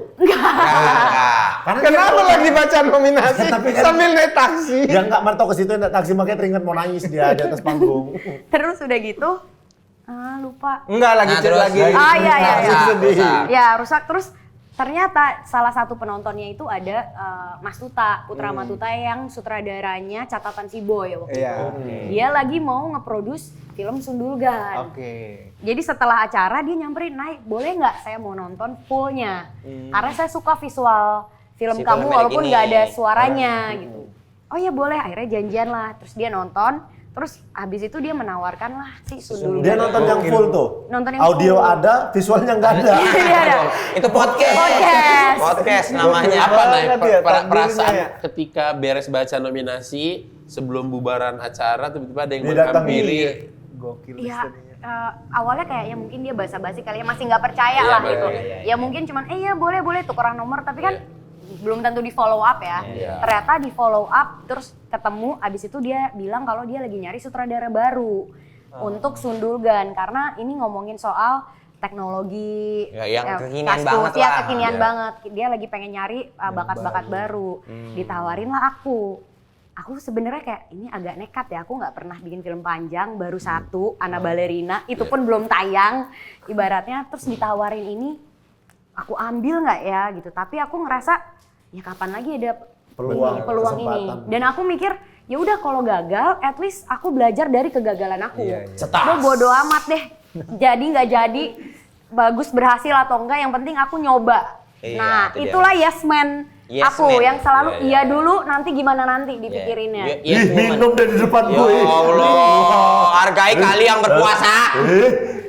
Karena Kenapa lagi baca nominasi Tapi kan- sambil naik taksi? dia nggak mentok ke situ naik taksi makanya teringat mau nangis dia di atas panggung. Terus udah gitu, lupa. Enggak lagi Nah, cek terus lagi. Ah, iya, iya, iya. Sedih. Ya rusak. Terus ternyata salah satu penontonnya itu ada Mas Tuta, Putra Matuta yang sutradaranya Catatan Si Boy waktu Iya. itu. Dia lagi mau nge-produce film Sundulgan. Oke. Jadi setelah acara dia nyamperin, "Naik, boleh nggak saya mau nonton fullnya? Karena saya suka visual film Si kamu film walaupun ini." nggak ada suaranya gitu." Oh ya boleh, akhirnya janjian lah. Terus dia nonton, terus habis itu dia menawarkan lah si Sundulgan. Dia nonton yang full tuh. Nonton yang Audio full. ada, visualnya nggak ada. Iya ada. Itu podcast. Podcast. Podcast namanya. Apa Nay? Banget ya, takdirnya Perasaan ya. ketika beres baca nominasi sebelum bubaran acara tiba-tiba ada yang Dia datang, menghampiri. Gokil. Iya, awalnya kayaknya mungkin dia basa-basi kali ya, masih nggak percaya Iya, lah bener, gitu. iya, Ya mungkin cuman, ya boleh tukeran nomor, tapi kan belum tentu di follow up ya. Iya. Ternyata di follow up, terus ketemu, abis itu dia bilang kalau dia lagi nyari sutradara baru untuk Sundulgan, karena ini ngomongin soal teknologi Ya, yang kekinian kaskus, banget ya lah. kekinian Iya. banget. Dia lagi pengen nyari bakat-bakat baru. Ditawarin lah aku. Aku sebenarnya kayak ini agak nekat ya, aku nggak pernah bikin film panjang, baru satu, Ana Ballerina, itu pun belum tayang ibaratnya, terus ditawarin ini, aku ambil nggak ya gitu, tapi aku ngerasa ya kapan lagi ada peluang ini, kesempatan. dan aku mikir ya udah kalau gagal, at least aku belajar dari kegagalan aku, Cetas. udah bodo amat deh, jadi nggak jadi, bagus berhasil atau enggak, yang penting aku nyoba. Iya, Nah itu dia. itulah yes man. Yes aku man. yang selalu Iya, iya. iya dulu nanti gimana nanti dipikirinnya. Iya, Ih, woman. minum dari depan Ya gue. Allah, hargai kali yang berpuasa.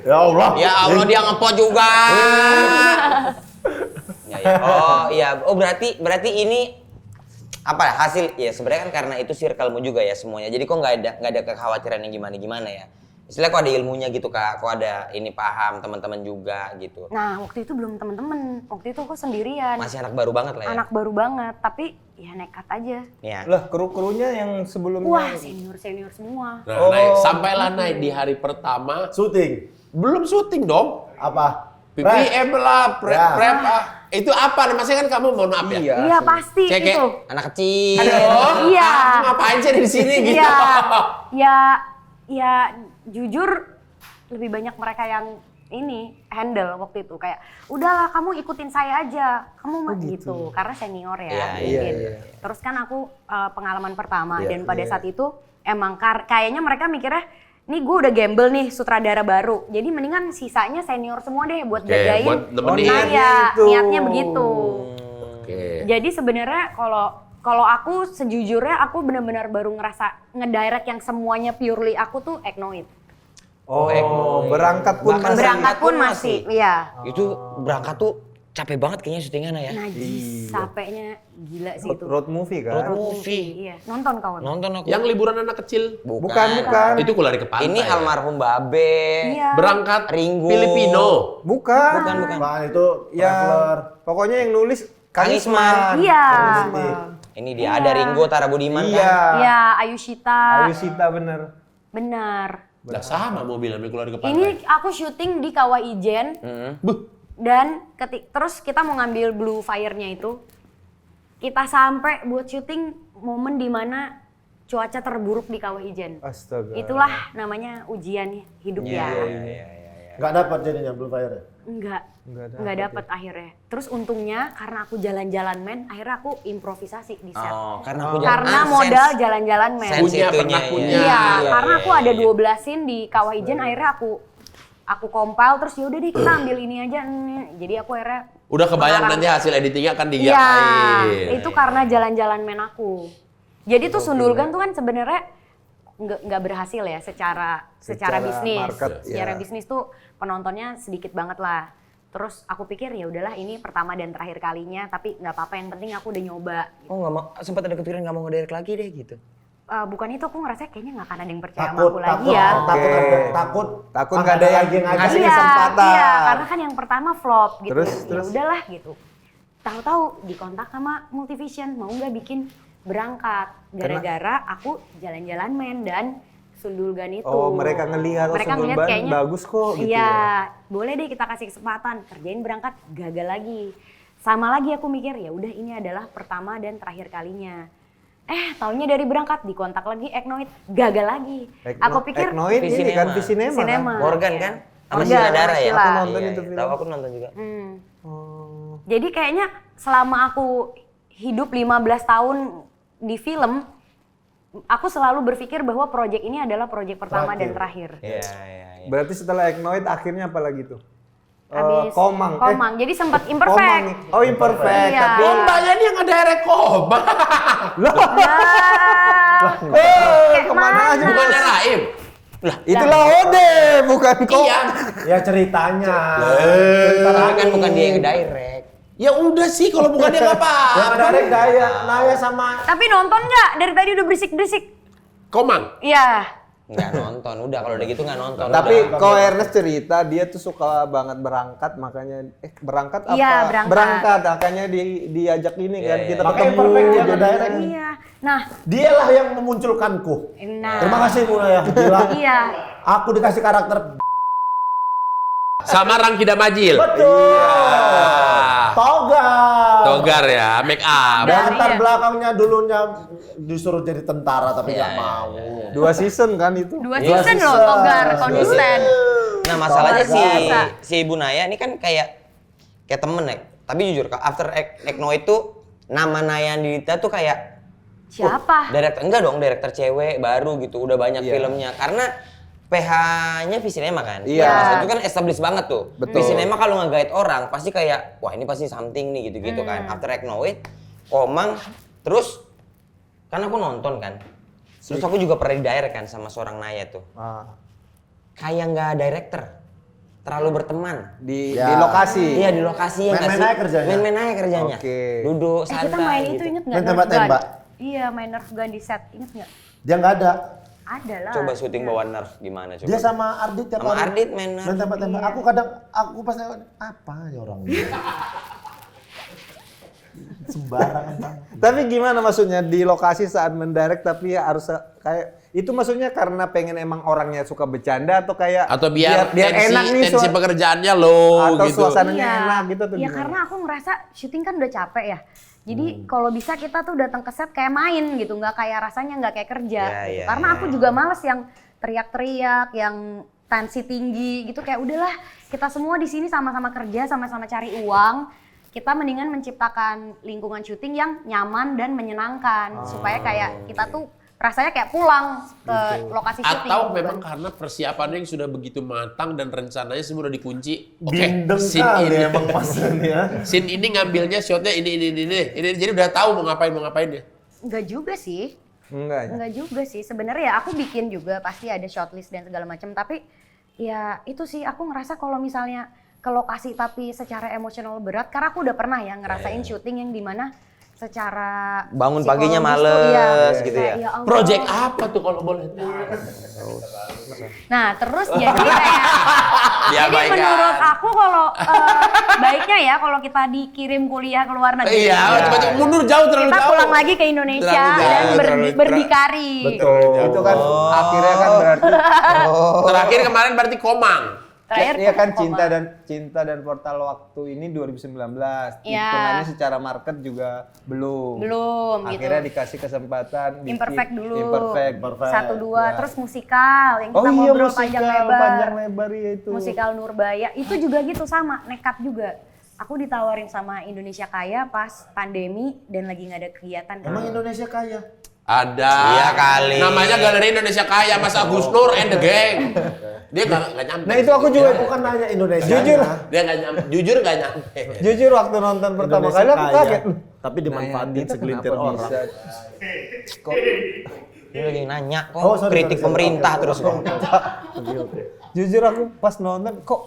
Ya Allah. Ya Allah, dia ngepot juga. Ya. Oh iya, oh berarti ini apa ya, hasil ya sebenarnya kan karena itu circle-mu juga ya semuanya. Jadi kok nggak ada kekhawatiran yang gimana ya. Istilahnya kok ada ilmunya gitu Kak, kok ada ini paham teman-teman juga gitu. Nah waktu itu belum temen-temen, waktu itu aku sendirian. Masih anak baru banget lah ya. Anak baru banget, tapi ya nekat aja. Ya. Lah kru-krunya yang sebelumnya. Wah senior semua. Nah, Nay, sampailah Nay di hari pertama, Syuting. belum syuting dong. Apa? PPM lah, prep, Ya. prep itu apa? Maksudnya kan kamu mohon maaf ya. Iya pasti Kayak itu. Anak kecil. Oh, Iya. aku ngapain sih di sini gitu. Ya jujur lebih banyak mereka yang ini handle waktu itu kayak udahlah kamu ikutin saya aja, kamu mah gitu karena senior ya. Iya, mungkin. iya. Terus kan aku pengalaman pertama Iya, dan pada saat itu emang kayaknya mereka mikirnya nih gue udah gamble nih sutradara baru, jadi mendingan sisanya senior semua deh buat Oke, jagain. buat nemenin. Nah ya Gitu. niatnya begitu. Oke. Jadi sebenarnya kalau aku sejujurnya aku benar-benar baru ngerasa ngedirect yang semuanya purely aku tuh Eknoid. Oh, berangkat pun Bahkan masih. Berangkat pun masih, iya. Itu berangkat tuh capek banget kayaknya syutingannya ya. Najis, capeknya gila sih itu. Road movie kan? Road movie. Iya, nonton kawan. Nonton aku. Yang liburan anak kecil. Bukan. Itu ku lari ke pantai. Ini ya. almarhum Babe. Iya. Berangkat Ringo. Filipino. Bukan. Apaan itu? Ya, Traveler. pokoknya yang nulis Kang Isman. Iya. Ini dia ada Ringo Tara Budiman Iya. kan. Iya, Ayushita. Ayu Sita bener. Benar. Lah sama mobil ambil keluar ke pantai. Ini aku syuting di Kawah Ijen dan terus kita mau ngambil Blue Fire-nya itu. Kita sampai buat syuting momen dimana cuaca terburuk di Kawah Ijen. Astaga. Itulah namanya ujian hidup ya. Nggak dapat jadinya Blue Fire. Nggak dapet akhirnya. Terus untungnya karena aku jalan-jalan men, akhirnya aku improvisasi di set. Oh, karena aku Karena modal jalan-jalan men. sense Punya, itunya, pernah iya. punya. Iya, Iya, karena iya, aku ada iya. 12 scene di Kawah Ijen, akhirnya aku compile terus yaudah deh kita ambil ini aja. Jadi aku akhirnya Udah kebayang mengarang. nanti hasil editingnya akan Iya, diapain. itu karena jalan-jalan men aku. Jadi tuh Sundulgan tuh kan sebenarnya nggak berhasil ya secara bisnis. market, Secara ya. bisnis tuh penontonnya sedikit banget lah. Terus aku pikir ya udahlah ini pertama dan terakhir kalinya, tapi nggak apa-apa yang penting aku udah nyoba. Oh nggak mau, sempat ada kepikiran nggak mau ngedirect lagi deh gitu. Bukan itu, aku ngerasa kayaknya nggak akan ada yang percaya sama Takut, aku lagi ya. Takut nggak ada yang ngasih Iya, kesempatan. iya, karena kan yang pertama flop gitu. Terus, Ya terus? udahlah gitu. Tahu-tahu dikontak sama Multivision, mau nggak bikin berangkat. Gara-gara aku jalan-jalan men dan Sundulgan itu. Oh, mereka ngelihat, oh, Mereka ngelihat Sundulgan kayaknya bagus kok, gitu Iya, ya. boleh deh kita kasih kesempatan. Kerjain berangkat, gagal lagi. Sama lagi aku mikir, ya udah ini adalah pertama dan terakhir kalinya. Taunya dari berangkat dikontak lagi Eknoid, gagal lagi. Aku pikir Eknoid ini kan Visinema. Visinema kan? Morgan Iya. kan? Sama Morgan, Sheila Dara ya? Sheila. Aku nonton Iya, itu iya. film. Tahu, aku nonton juga. Jadi kayaknya selama aku hidup 15 tahun di film, aku selalu berpikir bahwa proyek ini adalah proyek pertama dan terakhir. Iya, iya, iya. Berarti setelah Eknoid akhirnya apa lagi tuh? Habis Komang. Jadi sempat imperfect. Komang. Oh, imperfect. Iya. Tapi Oh, mbaknya dia ngedirect Komang. Kayak kemana mana? aja? Bukannya Raim. itulah Ode, bukan Iya. Komang. Ya ceritanya. Tapi kan bukan dia yang ngedirect. Ya udah sih kalau bukan dia nggak Yang apa-apa. ada Naya sama Tapi nonton nggak? Dari tadi udah berisik-berisik. Komang. Iya. Nggak nonton, udah kalau udah gitu nggak nonton. Tapi udah. kok Ernest cerita dia tuh suka banget berangkat, makanya berangkat apa? Iya, berangkat. Makanya diajak ini kan Iya, kita iya. Makanya ketemu. perfect dia jadi- ngedirect. Iya. Nah, dialah yang memunculkanku. nah. Terima kasih Bu Naya. Gila. Iya. Aku dikasih karakter. Sama Rangkida Majil. Betul. Ah. Togar. Togar ya, make up. Dan latar Iya. belakangnya dulunya disuruh jadi tentara tapi nggak Iya, mau. 2 season kan itu. Dua season loh Togar konsisten. Nah masalahnya Biasa. si Ibu Naya ini kan kayak temen ya. Tapi jujur, after Ekno itu nama Naya Andita tuh kayak Siapa? director enggak dong, director cewek baru gitu, udah banyak Iya. filmnya. Karena PH-nya Visinema kan. Iya. Masa itu kan established banget tuh. Betul. Visinema kalau nge-guide orang pasti kayak wah ini pasti something nih gitu-gitu kan. After Eknoid, Komang, terus kan aku nonton kan. Terus aku juga pernah di-direct kan sama seorang Naya tuh. Ah, Kayak nggak director. Terlalu berteman. di Ya. lokasi. Iya di lokasi yang Main-main nggak aja sih? kerjanya. Main-main aja kerjanya. Oke. Duduk santai. Kita main itu gitu. inget nggak? Main Nerf tembak-tembak. gun? Iya main Nerf gun di set, inget nggak? Dia nggak ada. Ada lah. Coba syuting bawa Nerf gimana coba? Dia sama Ardit tiap Sama hari. Ardit main Nerf. Main tembak-tembak. Iya. Aku kadang pas nengok, apa ya orang ini? Sembarangan banget. Tapi gimana maksudnya di lokasi saat mendirect tapi harus kayak itu maksudnya karena pengen emang orangnya suka bercanda atau kayak Atau biar enak nih tensi pekerjaannya low atau gitu. suasananya enak gitu tuh Iya gimana? karena aku ngerasa syuting kan udah capek ya. Jadi kalau bisa kita tuh datang ke set kayak main gitu, nggak kayak rasanya nggak kayak kerja. Iya, gitu. iya, Karena iya. aku juga males yang teriak-teriak, yang tensi tinggi gitu kayak udahlah kita semua di sini sama-sama kerja, sama-sama cari uang. Kita mendingan menciptakan lingkungan syuting yang nyaman dan menyenangkan supaya kayak kita tuh rasanya kayak pulang ke lokasi syuting. Atau gitu memang kan. karena persiapannya yang sudah begitu matang dan rencananya semua udah dikunci. Oke, Bindeng scene kali ini. emang maksudnya. Scene ini ngambilnya shotnya ini. Jadi udah tahu mau ngapain ya. Enggak juga sih. Enggak ya? Enggak juga sih. Sebenarnya ya aku bikin juga pasti ada shortlist dan segala macam. Tapi ya itu sih aku ngerasa kalau misalnya ke lokasi tapi secara emosional berat. Karena aku udah pernah ya ngerasain syuting yang dimana secara Bangun paginya psikologis tuh, males iya, gitu kayak, ya. Allah. Project apa tuh kalau boleh tahu? Nah terus jadi kayak jadi Diabaikan. menurut aku kalau baiknya ya kalau kita dikirim kuliah ke luar negeri. Iya, coba mundur jauh terlalu Kita jauh. pulang lagi ke Indonesia Terlalu jauh, dan terlalu- berdikari. Betul. Itu kan akhirnya kan berarti Terakhir kemarin berarti Komang. Terakhir Iya kan koma. cinta dan Portal Waktu ini 2019. Iya. Hitungannya secara market juga belum. Belum gitu. Akhirnya dikasih kesempatan bikin Imperfect dulu. Imperfect. 1, 2, Ya. terus musikal yang kita Oh iya, ngobrol musikal panjang lebar ya itu. Musikal Nurbaya itu juga gitu sama, nekat juga. Aku ditawarin sama Indonesia Kaya pas pandemi dan lagi nggak ada kegiatan. Emang Indonesia kaya? Ada. Iya kali. Namanya Galeri Indonesia Kaya, Mas Agus Nur and the Gang. Dia nggak nyampe. Nah itu aku juga Bukan nanya Indonesia. Jujur. Dia nggak nyampe. Jujur nggak nyampe. Jujur waktu nonton pertama kali aku kaget. Tapi dimanfaatin segelintir orang. Kok Ini lagi nanya kok Oh, sorry, kritik sorry. pemerintah Oke, terus oke. kok. jujur aku pas nonton kok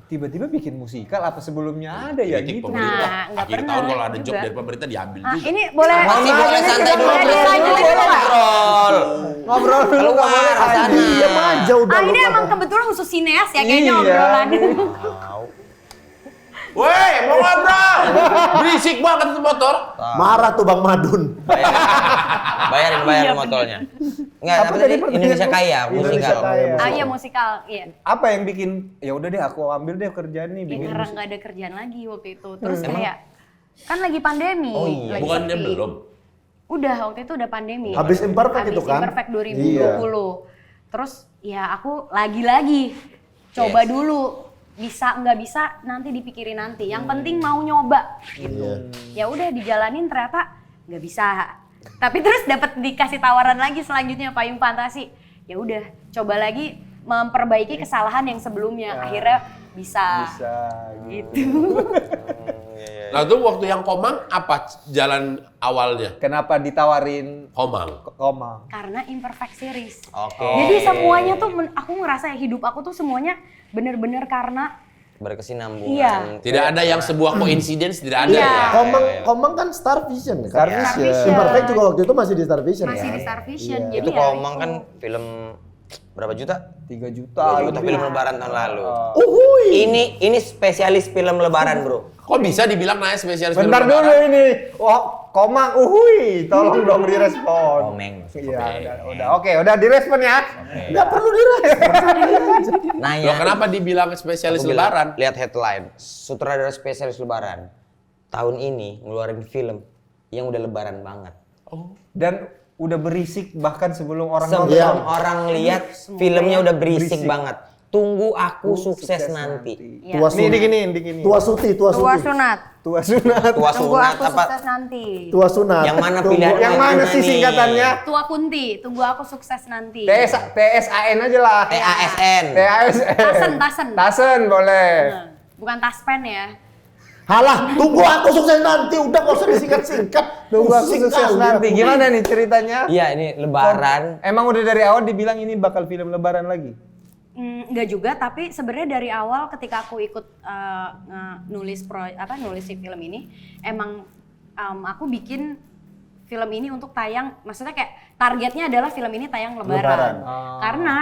tiba-tiba bikin musikal apa sebelumnya ada ya Kritik gitu. pemerintah. Nah, nggak Akhir pernah tahun kalau ada juga. job dari pemerintah diambil Ah, juga. ini boleh Masih boleh santai dulu. boleh dilanjutin Boleh nggak? ngobrol. Ngobrol dulu nggak boleh Keluar sana. anjing. Diam aja udah. Ah lu ini pada. emang kebetulan khusus sineas ya kayaknya Iya. obrolan. Woi, mau ngobrol. Berisik banget itu motor. Marah tuh Bang Madun. Bayarin motornya. Enggak, Apa tapi tadi tadi Indonesia Kaya, Indonesia musikal. Kaya. Ah iya musikal, iya. Apa yang bikin ya udah deh aku ambil deh kerjaan nih Ya, bikin karena nggak ada kerjaan lagi waktu itu. Terus kayak kan lagi pandemi. Oh iya. lagi Bukannya sepi. belum. Udah waktu itu udah pandemi. Habis Imperfect itu kan? Imperfect 2020. Terus ya aku lagi-lagi coba Yes. dulu. Bisa nggak bisa nanti dipikirin nanti. Yang penting mau nyoba gitu. Ya udah dijalanin ternyata nggak bisa. Tapi terus dapat dikasih tawaran lagi selanjutnya Payung Fantasi. Ya udah coba lagi memperbaiki kesalahan yang sebelumnya. Akhirnya bisa. gitu. Nah itu waktu yang Komang apa jalan awalnya? Kenapa ditawarin Komang. Komang? Karena imperfect series. Oke. Jadi semuanya tuh aku ngerasa hidup aku tuh semuanya bener-bener karena Berkesinambungan. Iya. Tidak ada yang sebuah coincidence, tidak ada Iya. ya. Komang kan Star Vision kan? Star Vision. Imperfect juga waktu itu masih di Star Vision masih kan? di Star Vision. Iya. Jadi Itu ya Komang kan film berapa juta? 3 juta. 2 juta film lebaran tahun lalu. Uhuy. Ini spesialis film lebaran, Bro. Kok bisa dibilang naik spesialis film Bentar dulu lebaran? ini. Wah, Komang, uhui, tolong dong direspon. Komeng. Iya, udah. Oke, udah direspon ya. Nggak perlu direspon. Nanya. Loh, kenapa dibilang spesialis Aku bilang, lebaran? Lihat headline, sutradara spesialis lebaran. Tahun ini ngeluarin film yang udah lebaran banget. Dan udah berisik bahkan sebelum orang Sebelum Iya. orang lihat filmnya udah berisik banget. Tunggu aku sukses nanti. ya. Tua Nih, sunat. digini. Tua suti. Tua sunat. Tua sunat. Tua Tunggu sunat aku apa? sukses nanti. Tua sunat. Yang mana Tunggu. pilihan Yang mana Arjuna sih nih? singkatannya? Tua Kunti, tunggu aku sukses nanti. TSAN aja lah. TASN. TASN. Tasen. Tasen boleh. Nah, bukan taspen ya. Halah, tunggu aku sukses nanti. Udah nggak usah disingkat-singkat. Tunggu aku Pusing sukses kali nanti. aku. Gimana nih ceritanya? Iya, ini lebaran. Emang udah dari awal dibilang ini bakal film lebaran lagi? Enggak juga, tapi sebenarnya dari awal ketika aku ikut nulis si film ini, emang aku bikin film ini untuk tayang, maksudnya kayak targetnya adalah film ini tayang lebaran. Lebaran. Karena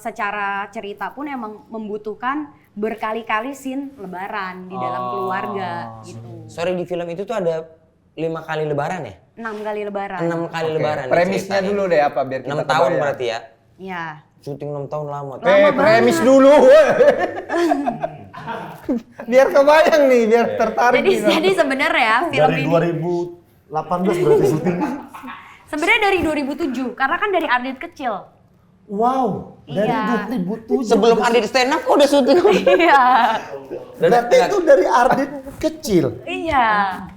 secara cerita pun emang membutuhkan berkali-kali scene lebaran di dalam keluarga gitu. Sorry, di film itu tuh ada 5 kali lebaran ya? 6 kali lebaran. 6 kali lebaran. Premisnya ceritanya. dulu deh apa biar kita 6 tahun kebayang. berarti ya? Iya. Syuting 6 tahun lama. tuh. Premis dulu. Biar kebayang nih, biar tertarik. Jadi sebenarnya film Dari ini 2018 berarti syuting. sebenarnya dari 2007 karena kan dari Ardit kecil. Wow, dari Iya. 2007. Sebelum Ardit stand up kok udah syuting. Iya. Berarti itu dari Ardit kecil. Iya.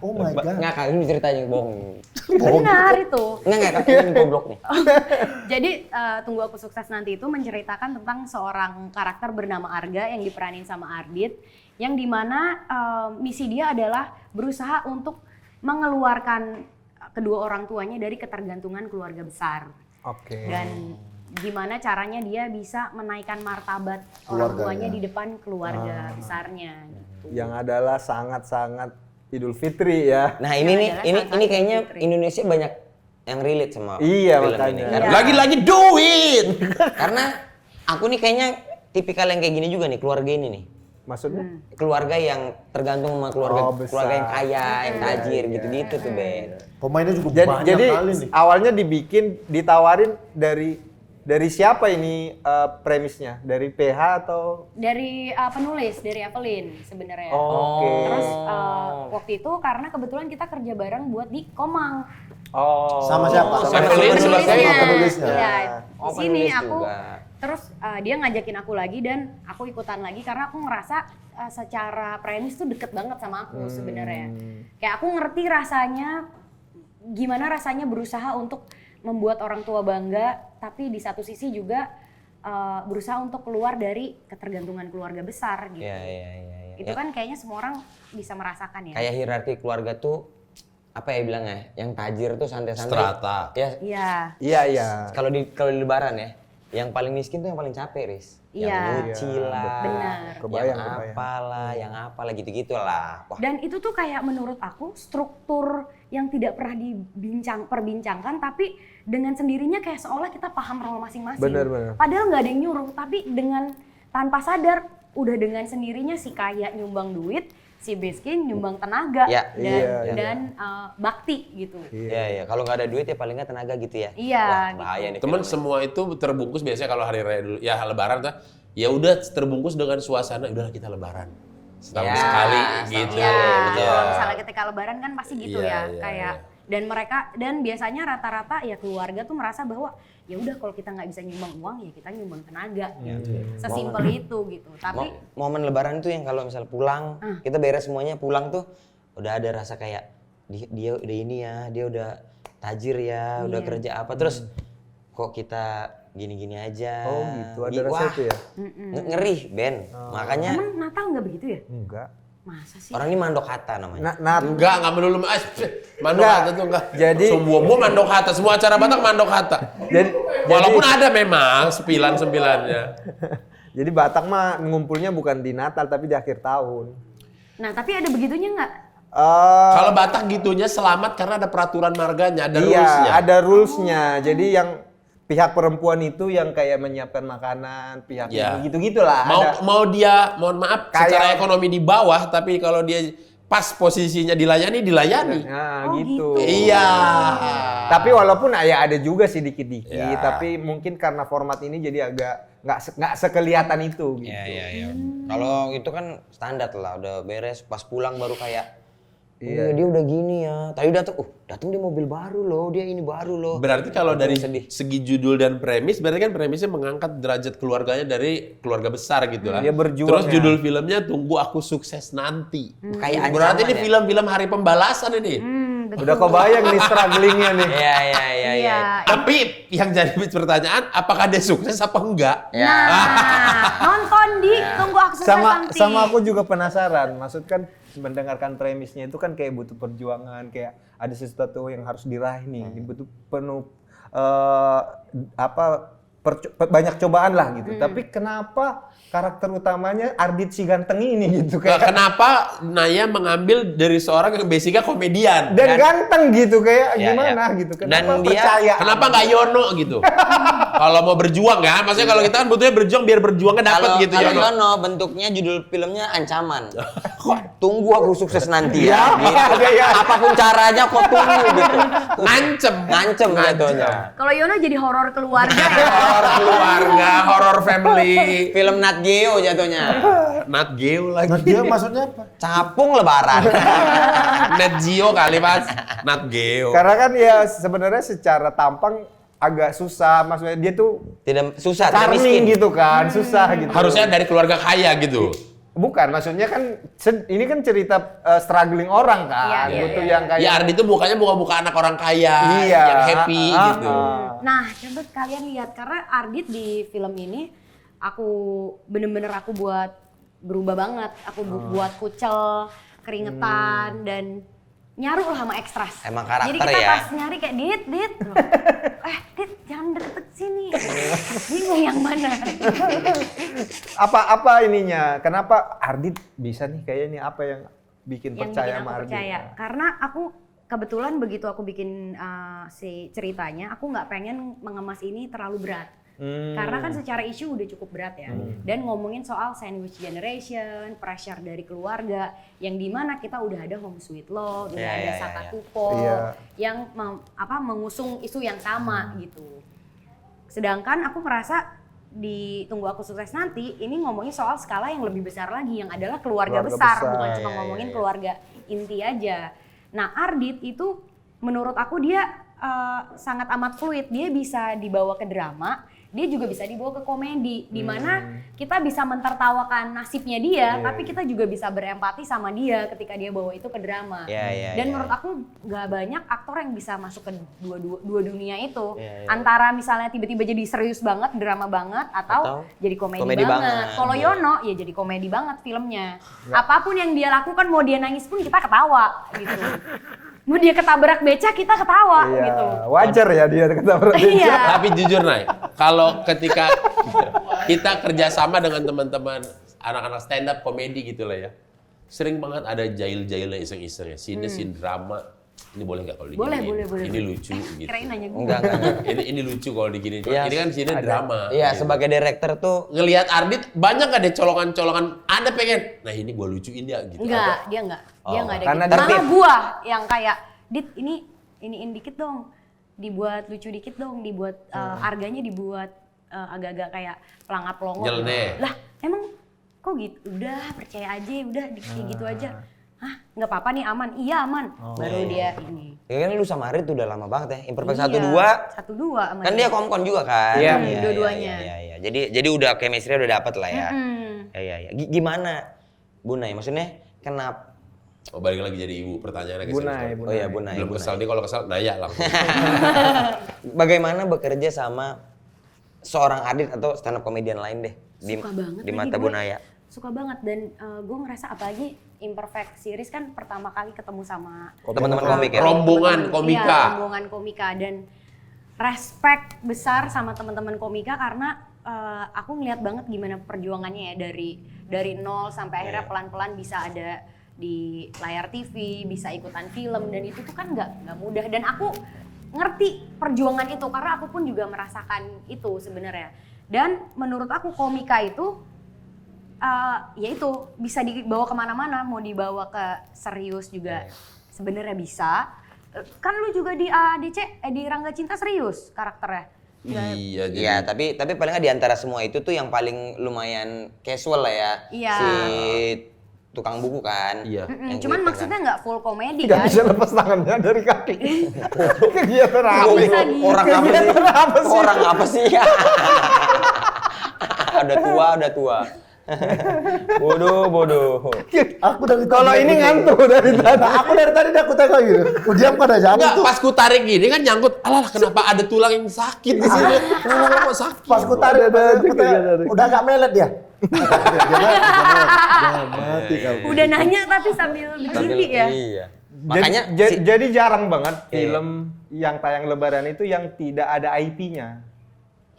Oh my god. Nggak, Kak, ini ceritanya bohong. Benar itu. Nggak, Kak, ini goblok nih. Jadi Tunggu Aku Sukses Nanti itu menceritakan tentang seorang karakter bernama Arga yang diperanin sama Ardit, yang dimana misi dia adalah berusaha untuk mengeluarkan kedua orang tuanya dari ketergantungan keluarga besar. Oke. Dan gimana caranya dia bisa menaikkan martabat orang tuanya di depan keluarga besarnya. Gitu. Yang adalah sangat-sangat Idul Fitri ya. Nah, ini nih, adalah ini salah satu kayaknya putri. Indonesia banyak yang relate sama Iya, film makanya. ini. Iya. Lagi-lagi do it. Karena aku nih kayaknya tipikal yang kayak gini juga nih, keluarga ini nih. Maksudnya? Keluarga yang tergantung sama keluarga Oh, besar. keluarga yang kaya, yang tajir gitu-gitu tuh, Ben. Pemainnya juga Jadi, banyak kali nih. awalnya ditawarin Dari siapa ini premisnya? Dari PH atau? Dari penulis, dari Evelyn sebenarnya. Oke. Terus waktu itu karena kebetulan kita kerja bareng buat di Komang. Oh. Sama siapa? Sama Evelyn Evelyn sebagai penulisnya. penulisnya. Iya. Oh, Di sini penulis aku juga. terus dia ngajakin aku lagi dan aku ikutan lagi karena aku ngerasa secara premis tuh deket banget sama aku sebenarnya. Kayak aku ngerti rasanya gimana rasanya berusaha untuk membuat orang tua bangga, tapi di satu sisi juga berusaha untuk keluar dari ketergantungan keluarga besar gitu. Iya. Itu kan kayaknya semua orang bisa merasakan ya. Kayak hierarki keluarga tuh apa ya bilangnya? Yang tajir tuh santai-santai. Strata. Ya, Iya. Iya. kalau di lebaran ya, yang paling miskin tuh yang paling capek, Riz. Iya. Yang nyuci lah, Benar. Kebayang. yang apalah gitu-gitu lah. Wah, Dan itu tuh kayak menurut aku struktur yang tidak pernah perbincangkan, tapi dengan sendirinya kayak seolah kita paham role masing-masing. Benar. Padahal nggak ada yang nyuruh, tapi dengan tanpa sadar udah dengan sendirinya si kaya nyumbang duit, si miskin nyumbang tenaga Ya, dan bakti gitu. iya. Kalau nggak ada duit ya paling nggak tenaga gitu ya. Iya, Wah, gitu. bahaya nih. Temen filmnya. semua itu terbungkus biasanya kalau hari raya dulu, ya lebaran tuh, ya udah terbungkus dengan suasana, udahlah kita lebaran. Setahun Ya, sekali gitu. Iya, betul. kalau misalnya ketika lebaran kan pasti gitu Iya, ya, iya, kayak dan biasanya rata-rata ya keluarga tuh merasa bahwa ya udah kalau kita nggak bisa nyumbang uang ya kita nyumbang tenaga. Sesimpel itu gitu. Tapi Momen lebaran tuh yang kalau misal pulang, kita beres semuanya pulang tuh udah ada rasa kayak dia udah ini ya, dia udah tajir ya, udah kerja apa, terus kok kita gini-gini aja. Oh gitu, ada rasa itu ya? Ngeri, Ben. Makanya emang Natal nggak begitu ya? Enggak. Masa sih? orang ini mandok kata namanya. Enggak melulu mandok hata tuh enggak. Jadi- semua mandok hata, semua acara Batak mandok hata. Walaupun ada memang sembilan-sembilannya. Jadi Batak mah ngumpulnya bukan di Natal tapi di akhir tahun. Nah tapi ada begitunya nggak? Kalau Batak gitunya selamat karena ada peraturan marganya, ada Iya, rules-nya. ada rules-nya. Jadi yang pihak perempuan itu yang kayak menyiapkan makanan, pihak Ya. ini gitu-gitulah. Ada- Mau dia, mohon maaf, Kayak- secara ekonomi di bawah, tapi kalau dia pas posisinya dilayani. Nah, Oh, gitu. gitu. Iya. Tapi walaupun ya ada juga sih dikit-dikit, Ya. tapi mungkin karena format ini jadi agak nggak sekelihatan itu gitu. Iya. Kalau itu kan standar lah, udah beres pas pulang baru kayak Iya. dia udah gini ya. Tadi datang dia mobil baru loh, dia ini baru loh. Berarti kalau dari sedih. segi judul dan premis, berarti kan premisnya mengangkat derajat keluarganya dari keluarga besar gitu lah. Dia berjuang Terus ya. judul filmnya Tunggu Aku Sukses Nanti. Kayak Berarti ancaman ini ya? film-film hari pembalasan ini. Betul. Udah kebayang nih strugglingnya nih. Iya. Tapi yang jadi pertanyaan, apakah dia sukses apa enggak? Ya. Nah, nonton di Tunggu Aku Sukses Nanti. Sama aku juga penasaran. Maksud kan mendengarkan premisnya itu kan kayak butuh perjuangan, kayak ada sesuatu yang harus diraih nih, butuh penuh banyak cobaan lah gitu. Tapi kenapa karakter utamanya Ardit si ganteng ini gitu kayak Kenapa Naya mengambil dari seorang yang basicnya komedian? dan ganteng gitu kayak Ya, gimana ya. gitu. Dan Kenapa dia- percaya? Kenapa nggak Yono gitu? Kalau mau berjuang kan, maksudnya kalau kita kan butuhnya berjuang biar berjuangnya dapat gitu Kalau Yono. Yono bentuknya judul filmnya ancaman. Tunggu aku sukses nanti ya. Apapun caranya kok tunggu gitu. Ngancem jatuhnya. Kalau Yono jadi horor keluarga ya. Horor keluarga, horor family. Film Nat Geo jatuhnya. Nat Geo lagi. Nah, dia maksudnya apa? Capung lebaran. Nat Geo kali mas. Nat Geo. Karena kan ya sebenarnya secara tampang agak susah, maksudnya dia tuh Tidak susah, tidak miskin. charming gitu kan, susah gitu. Harusnya dari keluarga kaya gitu. Bukan, maksudnya kan ini kan cerita struggling orang kan, Iya, butuh iya, yang kayak Ya Ardi itu mukanya muka-muka anak orang kaya, Iya. yang happy gitu. Nah, coba kalian lihat karena Ardit di film ini aku bener-bener aku buat berubah banget. Aku buat kucel, keringetan dan nyaru lah sama ekstras. Emang karakter Jadi kita ya? pas nyari kayak Dit, Dit jangan deket sini. Bingung yang mana. apa ininya? Kenapa Ardit bisa nih kayaknya apa yang bikin Yang percaya bikin sama aku Ardit? percaya. Karena aku kebetulan begitu aku bikin si ceritanya, aku nggak pengen mengemas ini terlalu berat. Karena kan secara isu udah cukup berat ya. Dan ngomongin soal sandwich generation, pressure dari keluarga, yang dimana kita udah ada home sweet love, udah Iya, ada iya, Saka iya. Tupo, Iya. yang mengusung isu yang sama gitu. Sedangkan aku merasa di Tunggu Aku Sukses Nanti ini ngomongin soal skala yang lebih besar lagi, yang adalah keluarga besar, bukan cuma ngomongin keluarga inti aja. Nah, Ardit itu menurut aku dia sangat amat fluid, dia bisa dibawa ke drama, dia juga bisa dibawa ke komedi, di mana kita bisa mentertawakan nasibnya dia, tapi kita juga bisa berempati sama dia ketika dia bawa itu ke drama. Dan menurut aku nggak banyak aktor yang bisa masuk ke dua dunia itu, antara misalnya tiba-tiba jadi serius banget, drama banget, atau jadi komedi banget. Kalau Yono ya jadi komedi banget filmnya. Apapun yang dia lakukan, mau dia nangis pun kita ketawa gitu. Mau dia ketabrak beca kita ketawa gitu. Wajar ya dia ketabrak beca. Iya. Tapi jujur Nay, kalau ketika kita kerjasama dengan teman-teman anak-anak stand up komedi gitu lah ya, sering banget ada jahil-jahilnya iseng-iseng ya, scene drama. Ini boleh nggak kalau diginiin? Boleh. Ini lucu gitu. Kirain nanya gue. Enggak. Ini lucu kalau diginiin. Iya, Ini kan scene drama. Iya, gitu. sebagai director tuh Ngelihat Ardit banyak gak deh colokan-colokan, Anda pengen, nah ini gua lucuin ya gitu. Enggak, dia enggak. Dia enggak ada karena gitu. tertib. Malah gua yang kayak, Dit iniin dikit dong. Dibuat lucu dikit dong, dibuat harganya dibuat agak-agak kayak pelangap-pelongo. Nyeleneh. Lah, emang kok gitu? Udah, percaya aja, udah kayak gitu aja. Hah, nggak apa-apa nih, aman. Iya, aman. Baru dia ini. ya kan lu sama Arit udah lama banget ya. Imperfect Iya, 1-2. 1-2 sama Kan dia komkon juga kan? Iya. Dua-duanya. Iya. Jadi udah chemistry udah dapet lah ya. Hmm. Iya. Gimana Bu Nay? Maksudnya kenapa? Oh balik lagi jadi ibu, pertanyaannya ke Bunai, Oh iya Bu Nay. Belum Bu kesal Nay. nih, kalau kesal nanya langsung. Bagaimana bekerja sama seorang Ardit atau stand up comedian lain deh Suka banget di lagi mata gue. Bu Naya? Suka banget, dan gue ngerasa apalagi Imperfect series kan pertama kali ketemu sama Teman-teman komik ya? Rombongan komika. Iya, rombongan komika, dan respect besar sama teman-teman komika karena aku ngeliat banget gimana perjuangannya ya dari nol sampai akhirnya pelan-pelan bisa ada di layar TV, bisa ikutan film, dan itu tuh kan nggak mudah, dan aku ngerti perjuangan itu karena aku pun juga merasakan itu sebenarnya. Dan menurut aku komika itu ya itu bisa dibawa kemana-mana, mau dibawa ke serius juga sebenarnya bisa. Kan lu juga di ADC, di Rangga Cinta serius karakternya. Iya, jadi Iya, tapi paling nggak di antara semua itu tuh yang paling lumayan casual lah ya. Iya. Si tukang buku kan. Iya. Yang Cuman gitu maksudnya nggak full komedi Tidak kan. bisa lepas tangannya dari kaki. Kegiatan kan. apa? bisa di- Orang apa sih? Kegiatan apa sih? Orang apa sih? Udah tua. Bodoh. Aku dari tadi. Kalau ini ngantuk dari tadi. Aku dari tadi aku tengok gitu. Aku diam pada jam enggak, itu. pas ku tarik gini kan nyangkut. Alah, kenapa ada tulang yang sakit di sini? Kenapa kok sakit? Pas ku tarik, udah agak melet dia. Jangan mati kamu. Udah nanya tapi sambil berdiri ya. Iya. Makanya Jadi jarang banget film yang tayang Lebaran itu yang tidak ada IP-nya.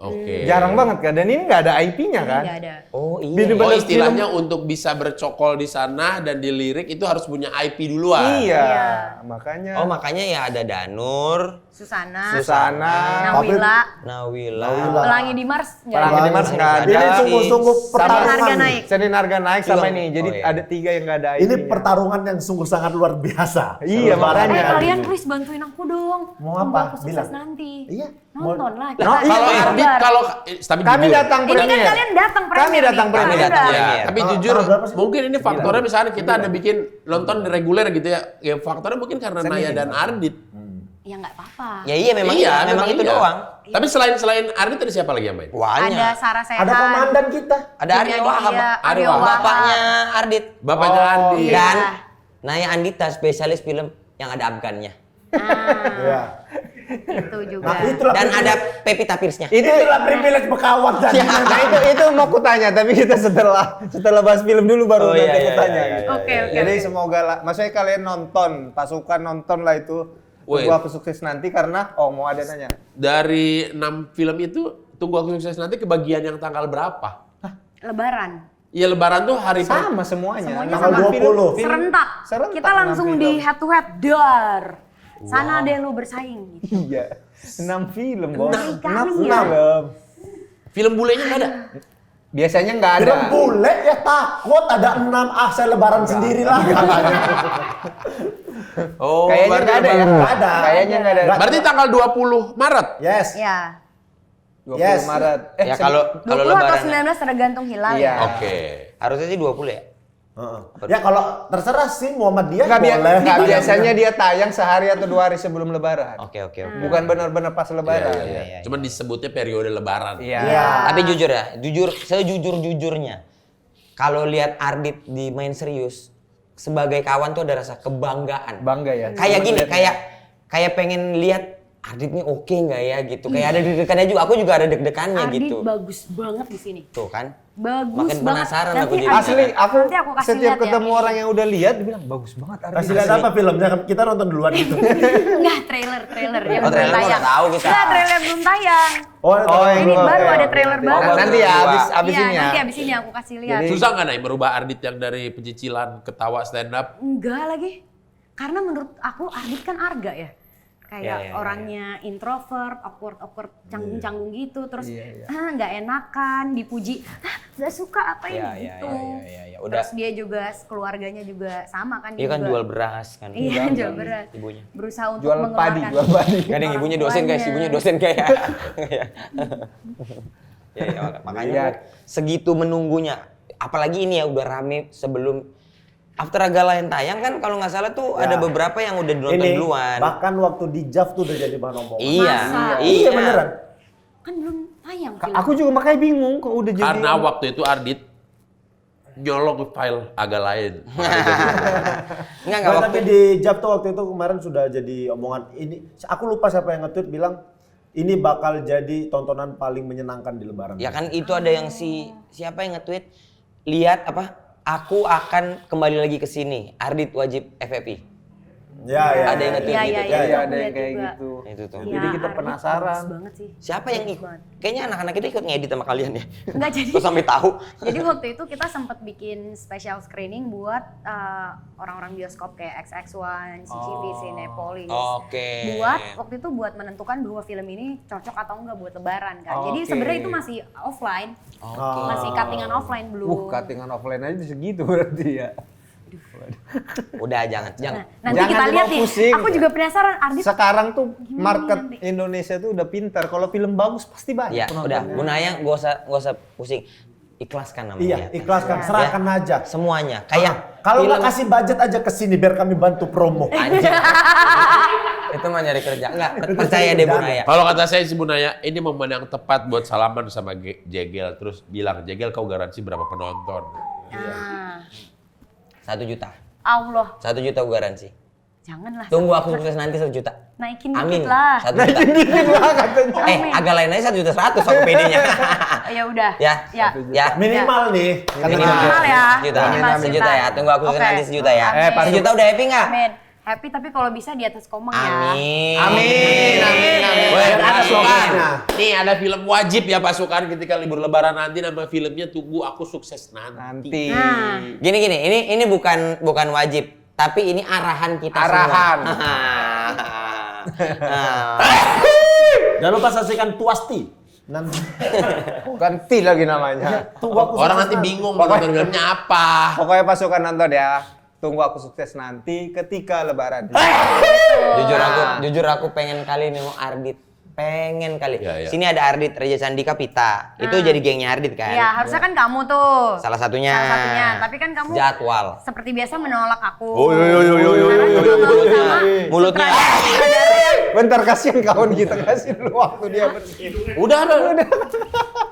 Oke. Jarang banget kan, dan ini nggak ada IP-nya kan. Nggak ada. Oh iya. Bener-bener Oh, istilahnya untuk bisa bercokol di sana dan dilirik itu harus punya IP duluan. Iya, Iya. makanya. Oh makanya ya ada Danur, Susana, Susana, Nawila, Nawila. Pelangi di Mars nggak ada. Pelangi di Mars nggak ada. Ini sungguh-sungguh Sama Senin harga pertarungan. naik. Senin harga naik sama Film. ini. Jadi Oh, iya. ada 3 yang nggak ada Ini IP-nya. pertarungan yang sungguh sangat luar biasa. Iya, Lebaran makanya. ya. Kalian please bantuin aku dong. Mau Tunggu apa? Aku Sukses Bilang. Nanti. Iya. Nonton lah. No, iya. Kalau Ardit, kalau tapi Kami jujur. datang Ini kan premier. kalian datang premier. Kami datang nih. premier. Kalian Datang udah. premier. Ya, tapi Tanggal jujur berapa sih? mungkin ini faktornya misalnya kita ada bikin nonton reguler gitu ya. Ya faktornya mungkin karena Naya dan Ardit. Ya nggak apa-apa. Ya iya memang memang itu iya. doang. Tapi selain Ardit ada siapa lagi yang main? Ada Banyak. Sarah Sehan. Ada komandan kita. Ada Aryo Wahab, Aryo Wahab. bapaknya Ardit. Bapaknya Ardit. Iya. Dan Naya Andita spesialis film yang ada Afgannya. Iya. Itu juga. Nah, itulah Dan privilege- ada Pevita Pierce-nya. itulah privilege berkawan tadi. Nah itu mau kutanya, tapi kita setelah bahas film dulu baru Oh, nanti iya, aku iya, tanya. iya, gitu. Oke, oke. Jadi semoga lah, maksudnya kalian nonton, pasukan nonton lah itu. Woi. Tunggu Aku Sukses Nanti karena mau ada nanya. Dari 6 film itu Tunggu Aku Sukses Nanti kebagian yang tanggal berapa? Lebaran. Iya Lebaran tuh hari Sama semuanya. Semuanya Tanggal sama. 20. Serentak. Serentak, Kita langsung 6 di film. head to head dar. Sana deh lu bersaing gitu. Iya. 6 film, Bos. Kali-kali ya. film. film bulenya nggak ada. Biasanya nggak ada. Film bule ya takut ada 6 saya lebaran sendiri lah. Oh, Kayaknya berarti nggak ada ya. Nggak ada. Kayaknya nggak ada. Berarti tanggal 20 Maret. Yes. Ya. 20 Yes. Maret. Ya kalau 20 atau lebaran. 19 tergantung hilal Iya. ya. Oke. Harusnya sih 20 ya. Heeh. Ya kalau terserah sih Muhammadiyah boleh. Nggak, biasanya dia tayang sehari atau 2 hari sebelum lebaran. Oke. Bukan benar-benar pas lebaran. Iya. Cuman disebutnya periode lebaran. Iya. Iya. Tapi jujur ya, sejujur-jujurnya, kalau lihat Ardit di main serius, sebagai kawan tuh ada rasa kebanggaan. Bangga ya. Kayak gini, kayak pengen lihat Ardit nih oke nggak ya gitu. Kayak ada deg-degannya juga. Aku juga ada deg-degannya Ardit gitu. bagus banget di sini. Tuh kan. Bagus Makin banget. penasaran Nanti aku jadi. Asli, nanti aku kasih setiap lihat ya. ketemu orang yang udah lihat dia bilang bagus banget Ardit. Kasih lihat apa filmnya? Kita nonton duluan gitu. Enggak, trailer yang Oh, belum trailer tayang. udah tahu kita. Enggak, trailer belum tayang. Oh, Ini oke, baru ada oke, trailer oke. baru. Nanti ya abis Iya, ini ya. nanti abis ini aku kasih lihat. Susah nggak Nay merubah Ardit yang dari pecicilan ketawa stand up? Enggak lagi. Karena menurut aku Ardit kan arga ya. Kayak Iya. orangnya introvert, awkward, canggung-canggung gitu. Terus Iya. nggak enakan, dipuji, nggak suka apa ini Iya, gitu. iya. Udah. Terus dia juga, keluarganya juga sama kan. Dia kan juga- jual beras kan. Iya, jual beras. Ibunya. Berusaha untuk Jual padi, mengeluarkan. jual padi. Gak ada yang ibunya dosen guys, ibunya dosen kayak. Ya, makanya Iya. segitu menunggunya. Apalagi ini ya udah rame sebelum After Agala yang tayang kan kalau nggak salah tuh ada beberapa yang udah nonton Ini duluan. bahkan waktu di JAV tuh udah jadi bahan omongan. Iya, Masa? Iya beneran. Kan belum tayang film. Aku juga makanya bingung kok udah jadi. Karena waktu itu Ardit nyolong file agak lain. Enggak Nah, waktu tapi di JAV tuh waktu itu kemarin sudah jadi omongan ini. Aku lupa siapa yang nge-tweet bilang ini bakal jadi tontonan paling menyenangkan di Lebaran. ya kan itu ada yang siapa yang nge-tweet lihat apa? Aku akan kembali lagi ke sini. Ardit wajib FFP. Ya. Ada yang nge-tweet Iya, gitu. iya, kan? iya. Iya, aku ada yang lihat kayak juga. gitu. Itu tuh. Jadi kita Ardit penasaran. bagus banget sih. Siapa yang Bagus banget. kayaknya anak-anak itu ikut ngedit sama kalian ya? Enggak jadi. Kok sampai tahu? Jadi waktu itu kita sempat bikin special screening buat orang-orang bioskop kayak XX1, CCTV, Cinepolis. Oke. Waktu itu buat menentukan bahwa film ini cocok atau enggak buat lebaran kan. Jadi Oke. sebenarnya itu masih offline. Oke. Masih cuttingan offline belum. Cuttingan offline aja segitu berarti ya. Udah jangan. Nah, nanti Jangan kita lihat dibawa nih. pusing. Aku juga penasaran Ardit. Sekarang tuh Gimana market nanti? Indonesia tuh udah pintar. Kalau film bagus pasti banyak Ya udah, penontonnya. Bu Naya gak usah pusing. Ikhlaskan namanya. Iya, ikhlaskan, serahkan aja. Semuanya. Kayak Kalau nggak film- kasih budget aja ke sini biar kami bantu promo. Anjing. Itu mah nyari kerja. Enggak, percaya deh Bu Naya. Kalau kata saya si Bu Naya, ini momen yang tepat buat salaman sama Jegel. Terus bilang, Jegel kau garansi berapa penonton? Ah, 1 juta. Allah, 1 juta gue garansi. janganlah. Tunggu aku sukses nanti 1 juta. Naikin Amin. dikit lah. 1 juta. Amin. Agak lain aja 1 juta 100 aku PD-nya. Ya udah. Ya. Ya. Minimal nih. Minimal ya. Sejuta. Minimal Sejuta ya. Tunggu aku sukses Oke. nanti 1 juta ya. Amin. 1 juta udah happy nggak? Amin. Happy tapi kalau bisa di atas komeng ya. Amin. Amin. Weh, Biar ada pasukan. slogannya. Nih ada film wajib ya pasukan ketika libur lebaran nanti, nama filmnya Tunggu Aku Sukses Nanti. Nanti. Nah. Gini, ini bukan wajib, tapi ini arahan kita Arahan. semua. Jangan lupa saksikan Tuasti. Nanti Ganti lagi namanya. Orang nanti bingung mau nonton filmnya apa. Pokoknya pasukan nonton ya. Tunggu Aku Sukses Nanti ketika lebaran. Jujur aku pengen kali nih mau Ardit. Pengen kali. Iya, iya. Sini ada Ardit, Reja Sandika, Pita. Itu jadi gengnya Ardit kan? Ya, harusnya kan kamu tuh. Salah satunya. Salah satunya. Tapi kan kamu Jadwal. seperti biasa menolak aku. Oh, iya. Karena juga mau sama Mulutnya. sutradara yang Bentar kasihin kawan kita, kasih dulu waktu dia bersihin. Udah.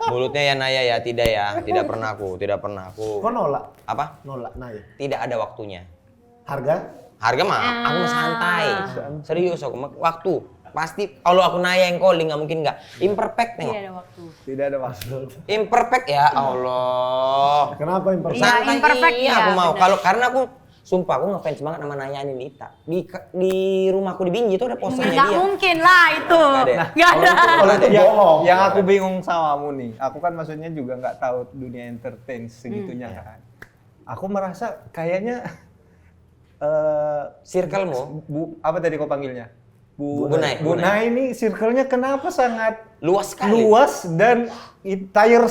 Mulutnya ya Naya ya, tidak ya. Tidak pernah aku. kok nolak? Apa? Nolak, nah ya. Tidak ada waktunya. Harga? Harga mah aku mah santai. Serius aku mah waktu. Pasti kalau aku Naya yang calling nggak mungkin nggak. Imperfect tidak nengok. ada waktu. Tidak ada maksud. Imperfect ya Allah. Kenapa imperfect? Iya, Santai, imperfect, iya, iya, aku mau. benar. Kalau karena aku sumpah aku ngefans banget sama Naya Anindita. Di rumahku di Binjai itu ada posternya Nggak dia. mungkin lah itu. Nggak ada. Nggak ada. Kalau itu bohong. Yang aku bingung sama kamu nih, aku kan maksudnya juga nggak tahu dunia entertain segitunya kan. Aku merasa kayaknya Circle-mu apa tadi kau panggilnya? Bu Nay. Bu Nay ini circle-nya kenapa sangat luas sekali. luas dan tier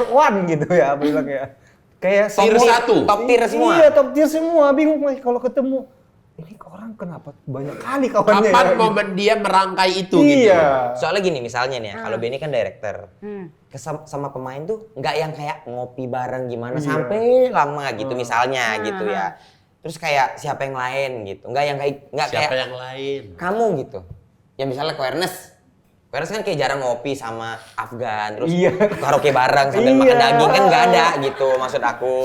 one gitu ya, aku bilang ya. Kayak Tier semua- satu. Top tier semua. Iya, top tier semua. Bingung kalau ketemu. ini orang kenapa banyak kali kawannya? Kapan ya? momen dia merangkai itu gitu? Iya. Soalnya gini misalnya nih ya, kalau Benny kan director. Hmm. Sama pemain tuh nggak yang kayak ngopi bareng gimana sampai lama gitu misalnya gitu ya. Terus kayak siapa yang lain gitu. Nggak Siapa kayak yang lain? kamu gitu. Ya misalnya Ernest kan kayak jarang ngopi sama Afgan, terus Iya. karaoke bareng sambil Iya. makan daging kan nggak ada gitu maksud aku.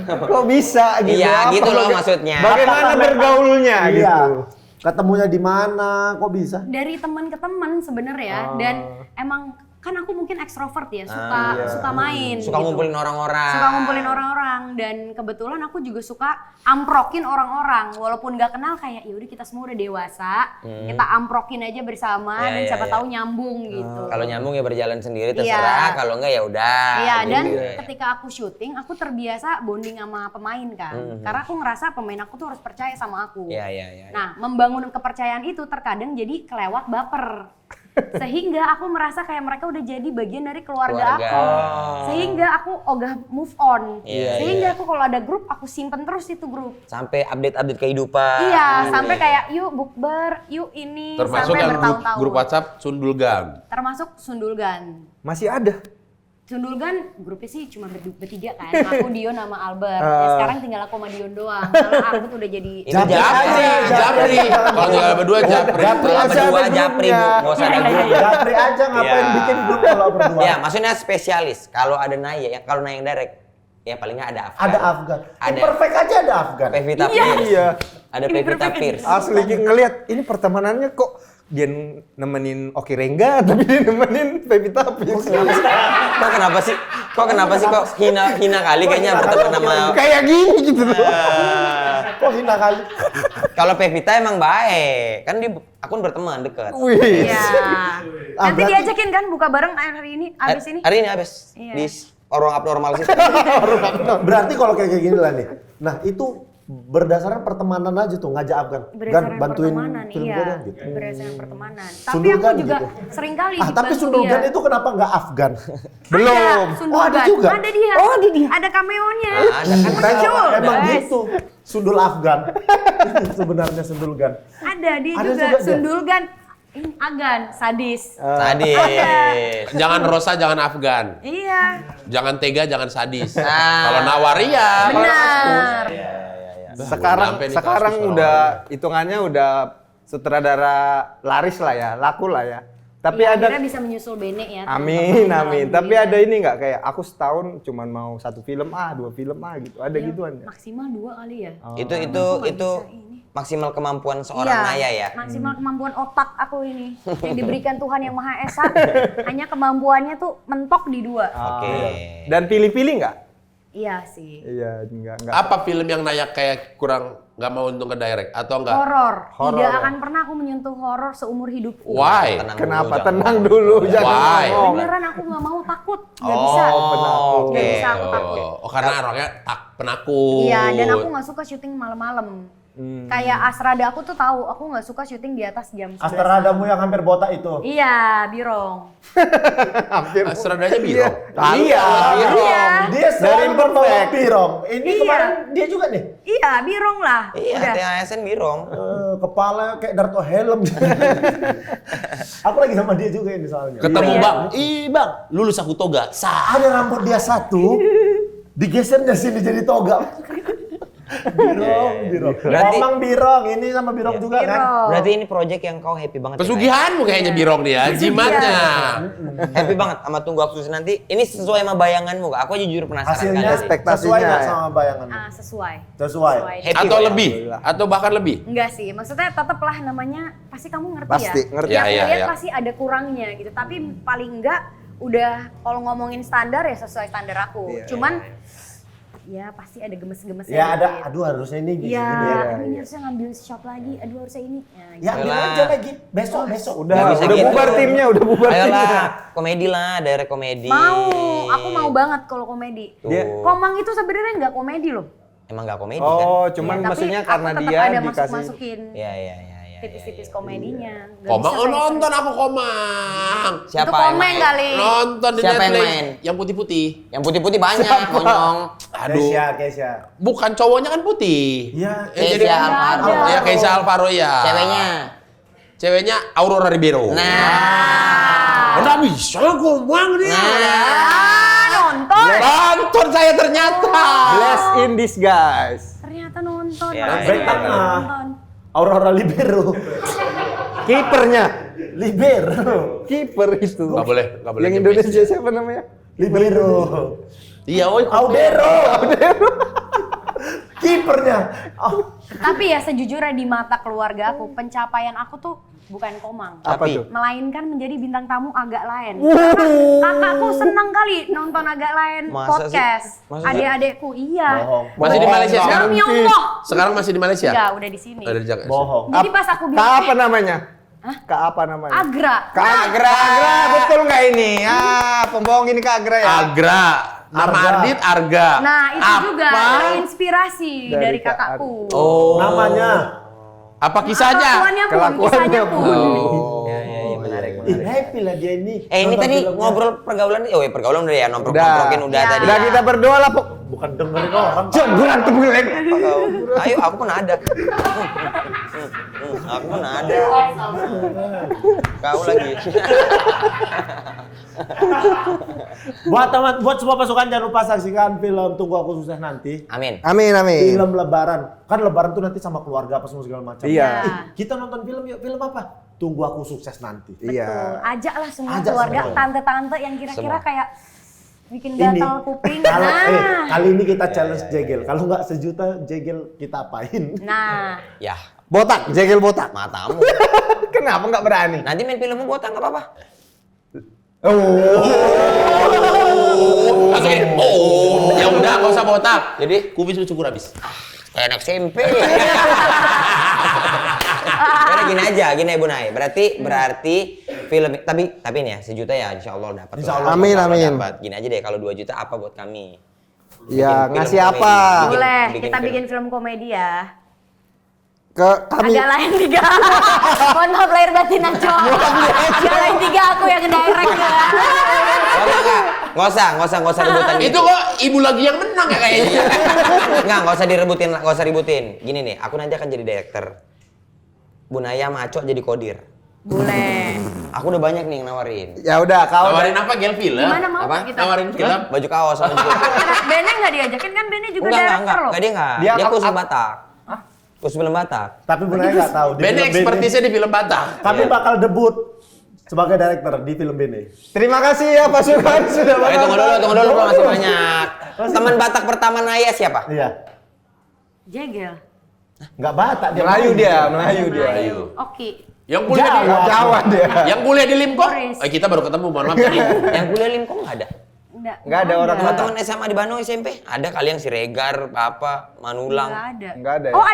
Kok bisa gitu? Iya, Apa gitu loh baga- maksudnya. Bagaimana bergaulnya Iya. gitu? Ketemunya di mana? Kok bisa? Dari teman ke teman sebenarnya dan emang kan aku mungkin ekstrovert ya, suka main. Suka gitu. ngumpulin orang-orang. Suka ngumpulin orang-orang dan kebetulan aku juga suka amprokin orang-orang walaupun nggak kenal kayak ya udah kita semua udah dewasa, kita amprokin aja bersama Ya, dan ya, siapa ya. tahu nyambung gitu. Kalau nyambung ya berjalan sendiri Iya. terserah, kalau enggak ya udah. Iya, dan gitu. ketika aku syuting, aku terbiasa bonding sama pemain kan. Karena aku ngerasa pemain aku tuh harus percaya sama aku. Iya, iya, iya. Nah, membangun kepercayaan itu terkadang jadi kelewat baper. Sehingga aku merasa kayak mereka udah jadi bagian dari keluarga Keluarga. aku. Oh. Sehingga aku ogah move on. Iya, Sehingga aku kalau ada grup, aku simpen terus itu grup. Sampai update-update kehidupan. Iya, sampai kayak yuk bukber, yuk ini, Termasuk sampai yang bertahun-tahun. grup WhatsApp Sundulgan. Termasuk Sundulgan. Masih ada. Sundulgan grupnya sih cuma bertiga kan, aku Dion sama Albert. Ya sekarang tinggal aku sama Dion doang, karena Albert udah jadi Itu Japri Japri. aja, Japri. Kalau tinggal berdua Japri. Japri Kalau aja berdua ada Japri, grupnya. Bu. Nggak usah ada grup. Japri aja ngapain Iya. bikin grup kalau berdua? Ya, maksudnya spesialis. Kalau ada Naya, kalau Naya yang direct, ya paling nggak ada Afgan. Ada Afgan. Ada. Perfect aja ada Afgan. Pevita Pierce. Iya. Ada Pevita Pierce. Asli ngelihat ini pertemanannya kok dia nemenin Oki Rengga tapi dia nemenin Pevita Pierce. Kok kenapa sih? Kok hina kali kayaknya berteman sama. Kayak gini gitu loh. Kok hina kali? Kalau Pevita emang baik, kan dia aku berteman dekat. Wih. Iya. Nanti berarti- diajakin kan buka bareng hari ini, abis ini. Hari ini habis Iya. di orang abnormal sih. Berarti kalau kayak gini lah nih. Nah, itu berdasarkan pertemanan aja tuh ngajak Afgan. Berdasarkan bantuin pertemanan, film iya. gue dong gitu. Berdasarkan pertemanan. Tapi Sundulgan aku juga gitu. sering kali Tapi Sundulgan itu kenapa nggak Afgan? Belum. Ada, Sundulgan. Oh, ada juga? Ada dia. Oh, ada dia. Ada cameo-nya. Ada kan Muncul, Emang guys. gitu. Sundul Afgan. Sebenarnya Sundulgan. Ada dia Ada juga, juga dia. Sundulgan. Ini Agan, sadis. Tadi. Jangan Rosa, jangan Afgan. Iya, Jangan tega, jangan sadis. Ah. Kalau Nawaria. benar. Sekarang Nyampe nih sekarang kasus udah hitungannya udah sutradara laris lah ya, laku lah ya. Tapi Ya, ada akhirnya bisa menyusul Bene ya. amin, teman-teman. amin. Tapi Alhamdulillah. ada ini nggak kayak aku setahun cuman mau 1 film 2 film gitu. Ada Ya, gituan ya? Maksimal 2 kali ya. Itu Aku nggak bisa ini. maksimal kemampuan seorang Iya, Naya ya. maksimal kemampuan otak aku ini yang diberikan Tuhan Yang Maha Esa. Hanya kemampuannya tuh mentok di 2. Oke. Dan pilih-pilih nggak? Iya sih. Iya, enggak. Apa film yang Naya kayak kurang nggak mau untuk ngedirect atau enggak? Horor. Horor, Tidak ya. akan pernah aku menyentuh horor seumur hidupku. Why? Tenang Kenapa? dulu, Tenang jangan. dulu, jangan Why? ngomong. Beneran aku nggak mau takut. Nggak Oh, bisa. penakut. Nggak bisa aku takut. Oh, karena orangnya penakut. Iya, dan aku nggak suka syuting malam-malam. Kayak Asrada aku tuh tahu, aku nggak suka syuting di atas jam 11. Astradamu yang hampir botak itu. Iya, Birong. Hampir. Seradanya biru. Iya. Iya. Dia selalu membawa Imperfect. pirong. Ini Iya. kemarin dia juga nih. Iya, Birong lah. Iya, Udah. THSN Birong. Kepala kayak Darto Helm. Aku lagi sama dia juga ini soalnya. Ketemu Iya. Bang. Ih, Bang, lulus aku toga. Sah. Ada rambut dia satu, digesernya sini jadi toga. Birong. Berarti- Ngomong Birong, ini sama Birong juga kan? Birong. Berarti ini project yang kau happy banget. ya, Naya? Pesugihanmu kayaknya Birong nih ya, jimatnya. Happy banget sama tunggu aku nanti. Ini sesuai sama bayanganmu gak? Aku jujur penasaran Hasilnya kali. Ekspektasinya sesuai nggak ya. sama bayangan? Sesuai. Sesuai. Happy Atau kok ya? lebih, atau bahkan lebih. Enggak sih, maksudnya tetaplah namanya pasti kamu ngerti Pasti, ya. ngerti. Yang Ya, ya, lihat ya. pasti ada kurangnya gitu. Tapi paling enggak udah kalau ngomongin standar ya sesuai standar aku. Iya, Cuman ya pasti ada gemes-gemesnya. Ya ada, dikit. aduh harusnya ini gini Iya, gini ya. aduh ini harusnya ngambil shot lagi. Aduh harusnya ini. Ya, gitu. Ya ambil Ayolah. aja lagi, besok. Udah, Nggak bisa udah gitu. bubar timnya, udah bubar timnya. Ayolah, komedi lah, daerah komedi. Mau, aku mau banget kalau komedi. Tuh. Dia- Komang itu sebenarnya nggak komedi loh. Emang gak komedi kan? Oh, cuman Ya, tapi maksudnya aku karena tetap dia ada dikasih masuk-masukin. Iya, iya, iya. Ya. tipis-tipis komedinya. Nggak Komang, bisa oh kayak nonton aku Komang. Siapa Itu yang Komeng main? kali. Nonton di Siapa yang Netflix. main? Yang putih-putih. Yang putih-putih banyak, monyong. Aduh. Keisha. Bukan cowoknya kan putih. Iya. Keisha Alvaro. Ya Keisha Alvaro ya. Ceweknya. Ceweknya Aurora Ribeiro. Nah. Udah bisa Komang dia. Nonton. Nonton saya ternyata. Bless in disguise. Ternyata nonton. Ya, Makasih back ya, tengah. nonton. Aurora Libero. Kipernya. Libero. Kiper itu. Nggak boleh Yang nyebut. Indonesia siapa namanya? Libero. Iya, oi. Audero. Kipernya. Oh, Tapi ya sejujurnya di mata keluarga aku, pencapaian aku tuh bukan Komang. Apa Tapi- tuh? Melainkan menjadi bintang tamu agak lain. Karena kakakku senang kali nonton agak lain Masa podcast. sih? Masa sih? Adik-adikku iya. bohong. Masih di Malaysia Nggak sekarang? Demi Allah. Sekarang masih di Malaysia? Enggak, udah di sini. Ada di Jakarta. Bohong. Jadi pas aku bilang, Kak apa namanya? Kak apa namanya? Agra. Kak Agra. Betul nggak ini? Ah, pembohong ini Kak Agra ya? Agra. Nama Arga. Ardit Arga. Nah, itu Apa? juga inspirasi Dari dari Kak kakakku. Oh. Namanya. Apa kisahnya? Kelakuannya pun, Kelakuannya kisahnya pun. pun. Iya, menarik. Ih, happy lah dia ini. Ini Nonton tadi filmnya. ngobrol pergaulan, oh ya pergaulan udah ya, nongkrong-nongkrokin udah Ya. tadi. Udah kita berdoa lah, Pok. Bukan dengerin orang. Jangan terbeleng. Ayo, aku pun ada. Aku pun ada. Kau lagi. Buat semua pasukan jangan lupa saksikan film Tunggu Aku Sukses Nanti. Amin. Amin, amin. Film Lebaran. Kan Lebaran tuh nanti sama keluarga apa semua segala macam. Iya. Ih, kita nonton film yuk. Film apa? Tunggu Aku Sukses Nanti. Iya. Ajaklah semua Ajak keluarga, semua. tante-tante yang kira-kira Semua. kayak bikin Ini gatal kuping. kalau Nah. kali ini kita challenge Jegel. Kalau nggak sejuta Jegel kita apain? Nah, Ya, Botak, jegel botak. matamu. Kenapa nggak berani? Nanti main filmmu botak nggak apa-apa. Masukin. Oh, ya udah nggak usah botak. Jadi kubis lu cukur habis. Kayak anak SMP. Karena gini aja Bu Nay. Berarti film tapi ini ya sejuta ya insya Allah dapat. Insya Allah. Amin, Insya Allah amin. dapat. Gini aja deh kalau 2 juta apa buat kami? Ya, Bikin ngasih film apa? komedi. boleh bikin kita film. bikin film komedi ya. Ke kami. Agak lain 3. Mohon maaf lahir batin Naco. Agak lain 3 aku yang nge-direct ya. Nggak usah rebutan Itu gitu. kok ibu lagi yang menang ya kayaknya. Nggak usah ributin. Gini nih, aku nanti akan jadi director. Bu Naya sama Aco jadi kodir. Boleh. Aku udah banyak nih yang nawarin. Ya udah, kau. Nawarin apa gel film? Gimana mau Apa? kita? Nawarin film? Baju kaos sama baju. Bene nggak diajakin kan Bene juga Enggak, director loh. dia enggak. Dia Dia khusus apa? Batak. Khusus film Batak. Tapi Bu Naya nggak tahu. di Bene film ekspertisnya di film Batak. Tapi bakal debut sebagai director di film Bene. Terima kasih ya pasukan sudah Ayo menonton. tunggu dulu, belum masih banyak. Teman Batak pertama Naya siapa? Iya. Jegel. Nggak Batak dia. Melayu main. dia, Melayu dia. Oke. Yang kuliah di Jawa dia. Yang kuliah di Limkong? Boris. Kita baru ketemu, mohon maaf tadi. Yang kuliah Limkong nggak ada. Nggak ada orang Teman-teman SMA di Bandung SMP ada kali yang Siregar, apa, Manulang. Nggak ada. Nggak ada ya? Oh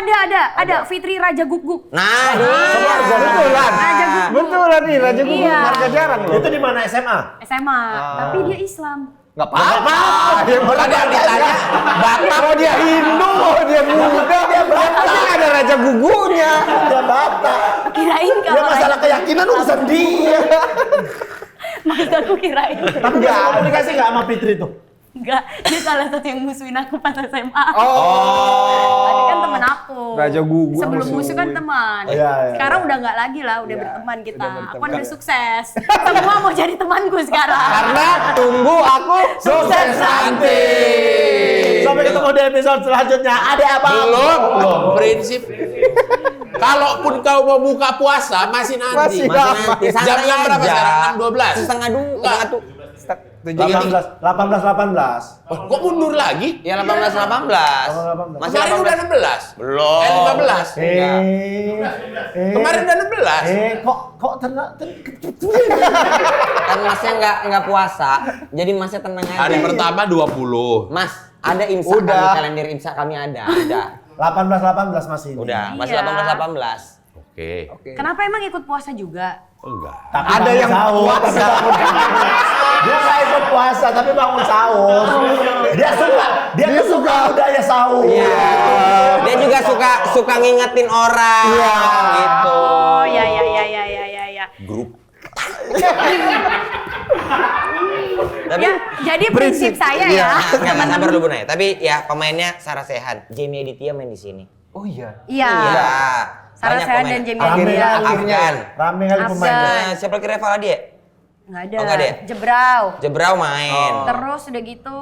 ada. Fitri Raja Guguk. Nah, dia. Betulan. Raja Guguk. Betulan nih, Raja Guguk Iya. marga jarang loh. Itu di mana SMA? SMA. Tapi dia Islam. Nggak apa-apa. Dia Tadi yang ditanya, Batak. Oh dia Hindu, dia muda, dia Batak. Dia nggak ada Raja Guguknya. Dia Batak. Kirain Dia kalau masalah keyakinan urusan dia. Maksud aku kirain. Tapi bisa komunikasi nggak sama Fitri tuh? Enggak, dia salah satu yang musuhin aku pas SMA. Oh. Tadi kan temen aku. Raja Guguk Sebelum musuhin. musuh kan teman. Iya, iya, Sekarang iya. udah nggak lagi lah, udah Iya, berteman kita. udah berteman. Aku kan udah sukses. Semua mau jadi temanku sekarang. Karena tunggu aku sukses nanti. Sampai ketemu di episode selanjutnya. Ada apa? belum. Prinsip. Kalaupun kau mau buka puasa, masih nanti. Masih. Masih nanti. Jam Santai yang berapa aja. sekarang? 6.12? Setengah dua. Enggak. Setengah tuh. 18. Oh, kok mundur lagi? Ya 18. Masih Kemarin 18. udah 16. Belum. 15. Kemarin udah 16. Kok tenang? Kan masnya nggak puasa, jadi masnya tenang aja. Hari pertama 20. Mas, ada imsa Udah. kami, kalender imsa kami ada. 18 masih ini. Udah, masih Iya. 18. Oke. Kenapa emang ikut puasa juga? Enggak. Tapi Ada bangun yang sahur, puasa. tapi bangun sahur. Dia nggak ikut puasa tapi bangun sahur. Dia suka budaya sahur. Iya. Dia juga suka ngingetin orang. Gitu. Oh, ya. Grup. Tapi Ya, jadi prinsip saya ya. nggak sabar dulu Bu Nay. Tapi ya pemainnya Sarah Sechan, Jamie Aditya main di sini. Oh iya. Iya. Iya. Sarah Banyak Sechan pemain. dan Jamie Akhirnya, Aditya. akhirnya. Afgan. Rame kali Afgan. pemainnya. Siapa lagi Reval dia? Nggak ada. Oh, nggak ada ya? Jebrau. Jebrau main. Terus udah gitu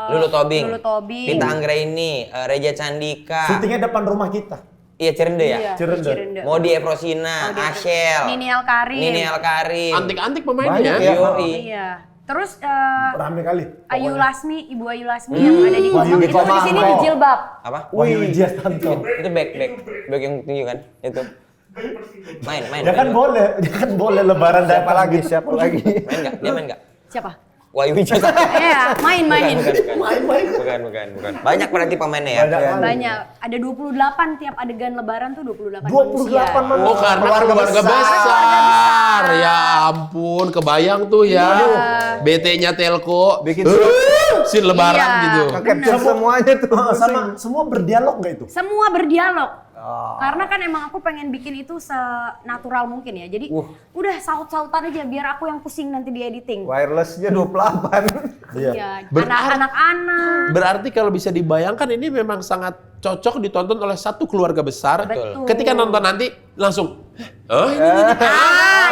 Lulu Tobing. Lulu Tobing. Tita Anggraini, Reja Candika. Syutingnya depan rumah kita. Iya Cirende ya? Iya, Cirende. Modi Efrosina, Modi Efrosina. Ashel. Nini Alkarin. Nini Alkarin. Antik-antik pemainnya Banyak ya. ya. Yoi. Iya. Terus Rame kali. Ayu Lasmi, Ibu Ayu Lasmi yang ada di Wahyu Komang itu di sini Komang. di jilbab. Apa? Wahyu Wijayanto. Itu back yang tinggi kan? Itu. Main. Dia kan boleh lebaran Siapa datang lagi? gitu. Siapa lagi? Main nggak? Dia main nggak? Siapa? Wahyu Wijaya. Iya, main. Bukan. Banyak berarti pemainnya ya. Banyak kali. Banyak. Ada 28 tiap adegan lebaran tuh 28 28 manusia. manusia. Oh karena keluarga besar. Ya ampun, kebayang tuh ya. BT-nya Telco. Bikin Sin lebaran Iya. gitu. capture semuanya tuh. Sama semua berdialog nggak itu? Semua berdialog. Karena kan emang aku pengen bikin itu senatural mungkin ya. Jadi udah saut-sautan aja biar aku yang pusing nanti di editing. Wirelessnya 28. Iya, anak-anak. Berarti kalau bisa dibayangkan ini memang sangat cocok ditonton oleh satu keluarga besar. Betul. Ketika nonton nanti langsung, oh ini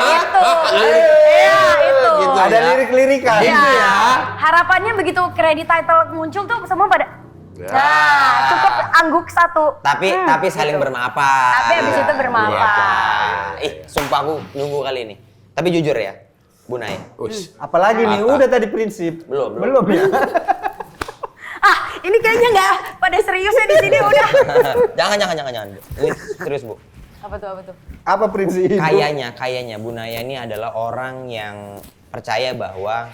Itu. Iya, itu. Gitu Ada ya. lirik-lirikan. Iya. Harapannya begitu kredit title muncul tuh semua pada nah, cukup angguk satu. Tapi saling bermaafan. Tapi abis itu bermaafan. Ih, sumpah aku nunggu kali ini. Tapi jujur ya, Bu Nay. Ush. Apalagi nih, udah tadi prinsip. Belum. ya. Ini kayaknya nggak pada seriusnya di sini udah. Jangan. Ini serius, Bu. Apa tuh? Apa prinsip? Kayaknya Bu Naya ini adalah orang yang percaya bahwa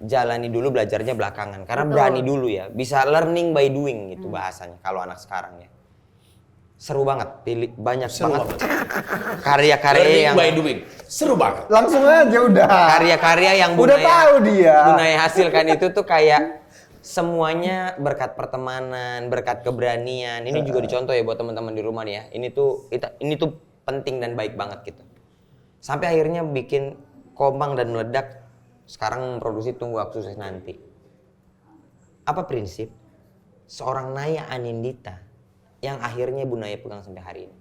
jalani dulu belajarnya belakangan. Karena berani dulu ya. Bisa learning by doing gitu bahasanya kalau anak sekarang ya. Seru banget, banyak banget karya-karya Learning yang by doing. Seru banget. Langsung aja udah. karya-karya yang Udah Naya- tahu dia. Bu Naya hasilkan itu tuh kayak semuanya berkat pertemanan, berkat keberanian. Ini juga dicontoh ya buat teman-teman di rumah nih ya. Ini tuh penting dan baik banget gitu. Sampai akhirnya bikin Komang dan meledak. Sekarang memproduksi Tunggu Aku Sukses Nanti. Apa prinsip seorang Naya Anindita yang akhirnya Bu Naya pegang sampai hari ini?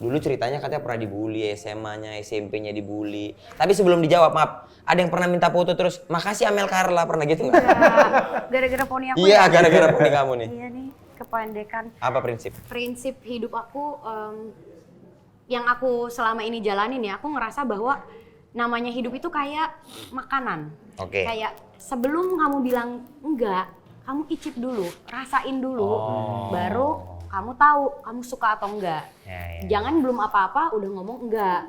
Dulu ceritanya katanya pernah dibully, SMA-nya, SMP-nya dibully. Tapi sebelum dijawab, maaf, ada yang pernah minta foto terus, makasih Amel Carla, pernah gitu nggak? Gara-gara poni aku. Iya, ya? gara-gara poni kamu nih. Iya nih, kependekan. Apa prinsip? Prinsip hidup aku yang aku selama ini jalanin ya, aku ngerasa bahwa namanya hidup itu kayak makanan. Oke. Kayak sebelum kamu bilang enggak, kamu icip dulu, rasain dulu, baru kamu tahu kamu suka atau enggak. Ya. Jangan belum apa-apa udah ngomong enggak.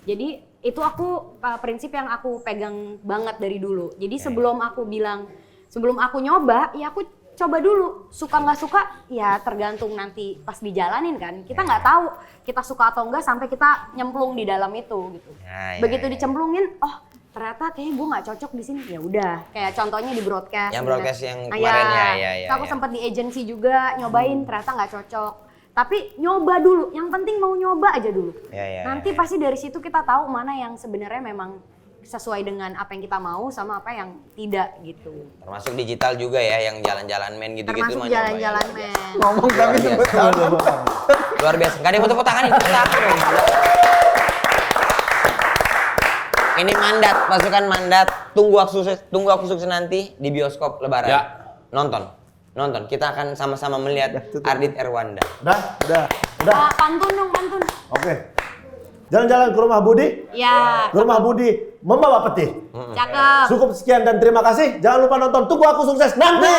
Jadi itu aku prinsip yang aku pegang banget dari dulu. Jadi sebelum aku bilang, sebelum aku nyoba, ya aku coba dulu. Suka nggak suka, ya tergantung nanti pas dijalanin kan. Kita nggak tahu kita suka atau enggak sampai kita nyemplung di dalam itu gitu. Ya, Begitu dicemplungin, oh ternyata kayaknya gue nggak cocok di sini. Ya udah, kayak contohnya di broadcast. Yang gitu. broadcast yang Nah, kemarin ya. Terus aku sempat di agency juga nyobain, ternyata nggak cocok. Tapi nyoba dulu, yang penting mau nyoba aja dulu. Nanti pasti dari situ kita tahu mana yang sebenarnya memang sesuai dengan apa yang kita mau sama apa yang tidak gitu. Termasuk digital juga ya, yang jalan-jalan men gitu-gitu. Termasuk mah nyoba ya. jalan-jalan men. Ngomong tapi tepuk tangan. Luar biasa. Gak ada yang foto-foto tangan nih. Ini mandat, pasukan mandat. Tunggu aku sukses nanti di bioskop Lebaran. Ya. Nonton. Kita akan sama-sama melihat Ardit Erwanda. Udah. Pantun dong, pantun. Oke. Jalan-jalan ke rumah Budi. Ya, Ke rumah Budi membawa peti. cakep. Cukup sekian dan terima kasih. Jangan lupa nonton Tunggu Aku Sukses Nanti.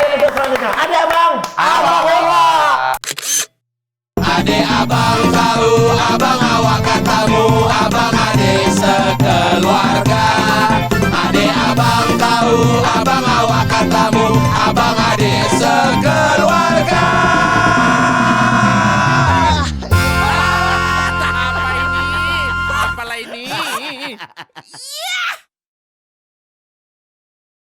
Ada selanjutnya. Ada Abang. Abang Dewa. Ade abang tahu, abang awak katamu, abang ade sekeluarga. Ade abang tahu, abang awak katamu, abang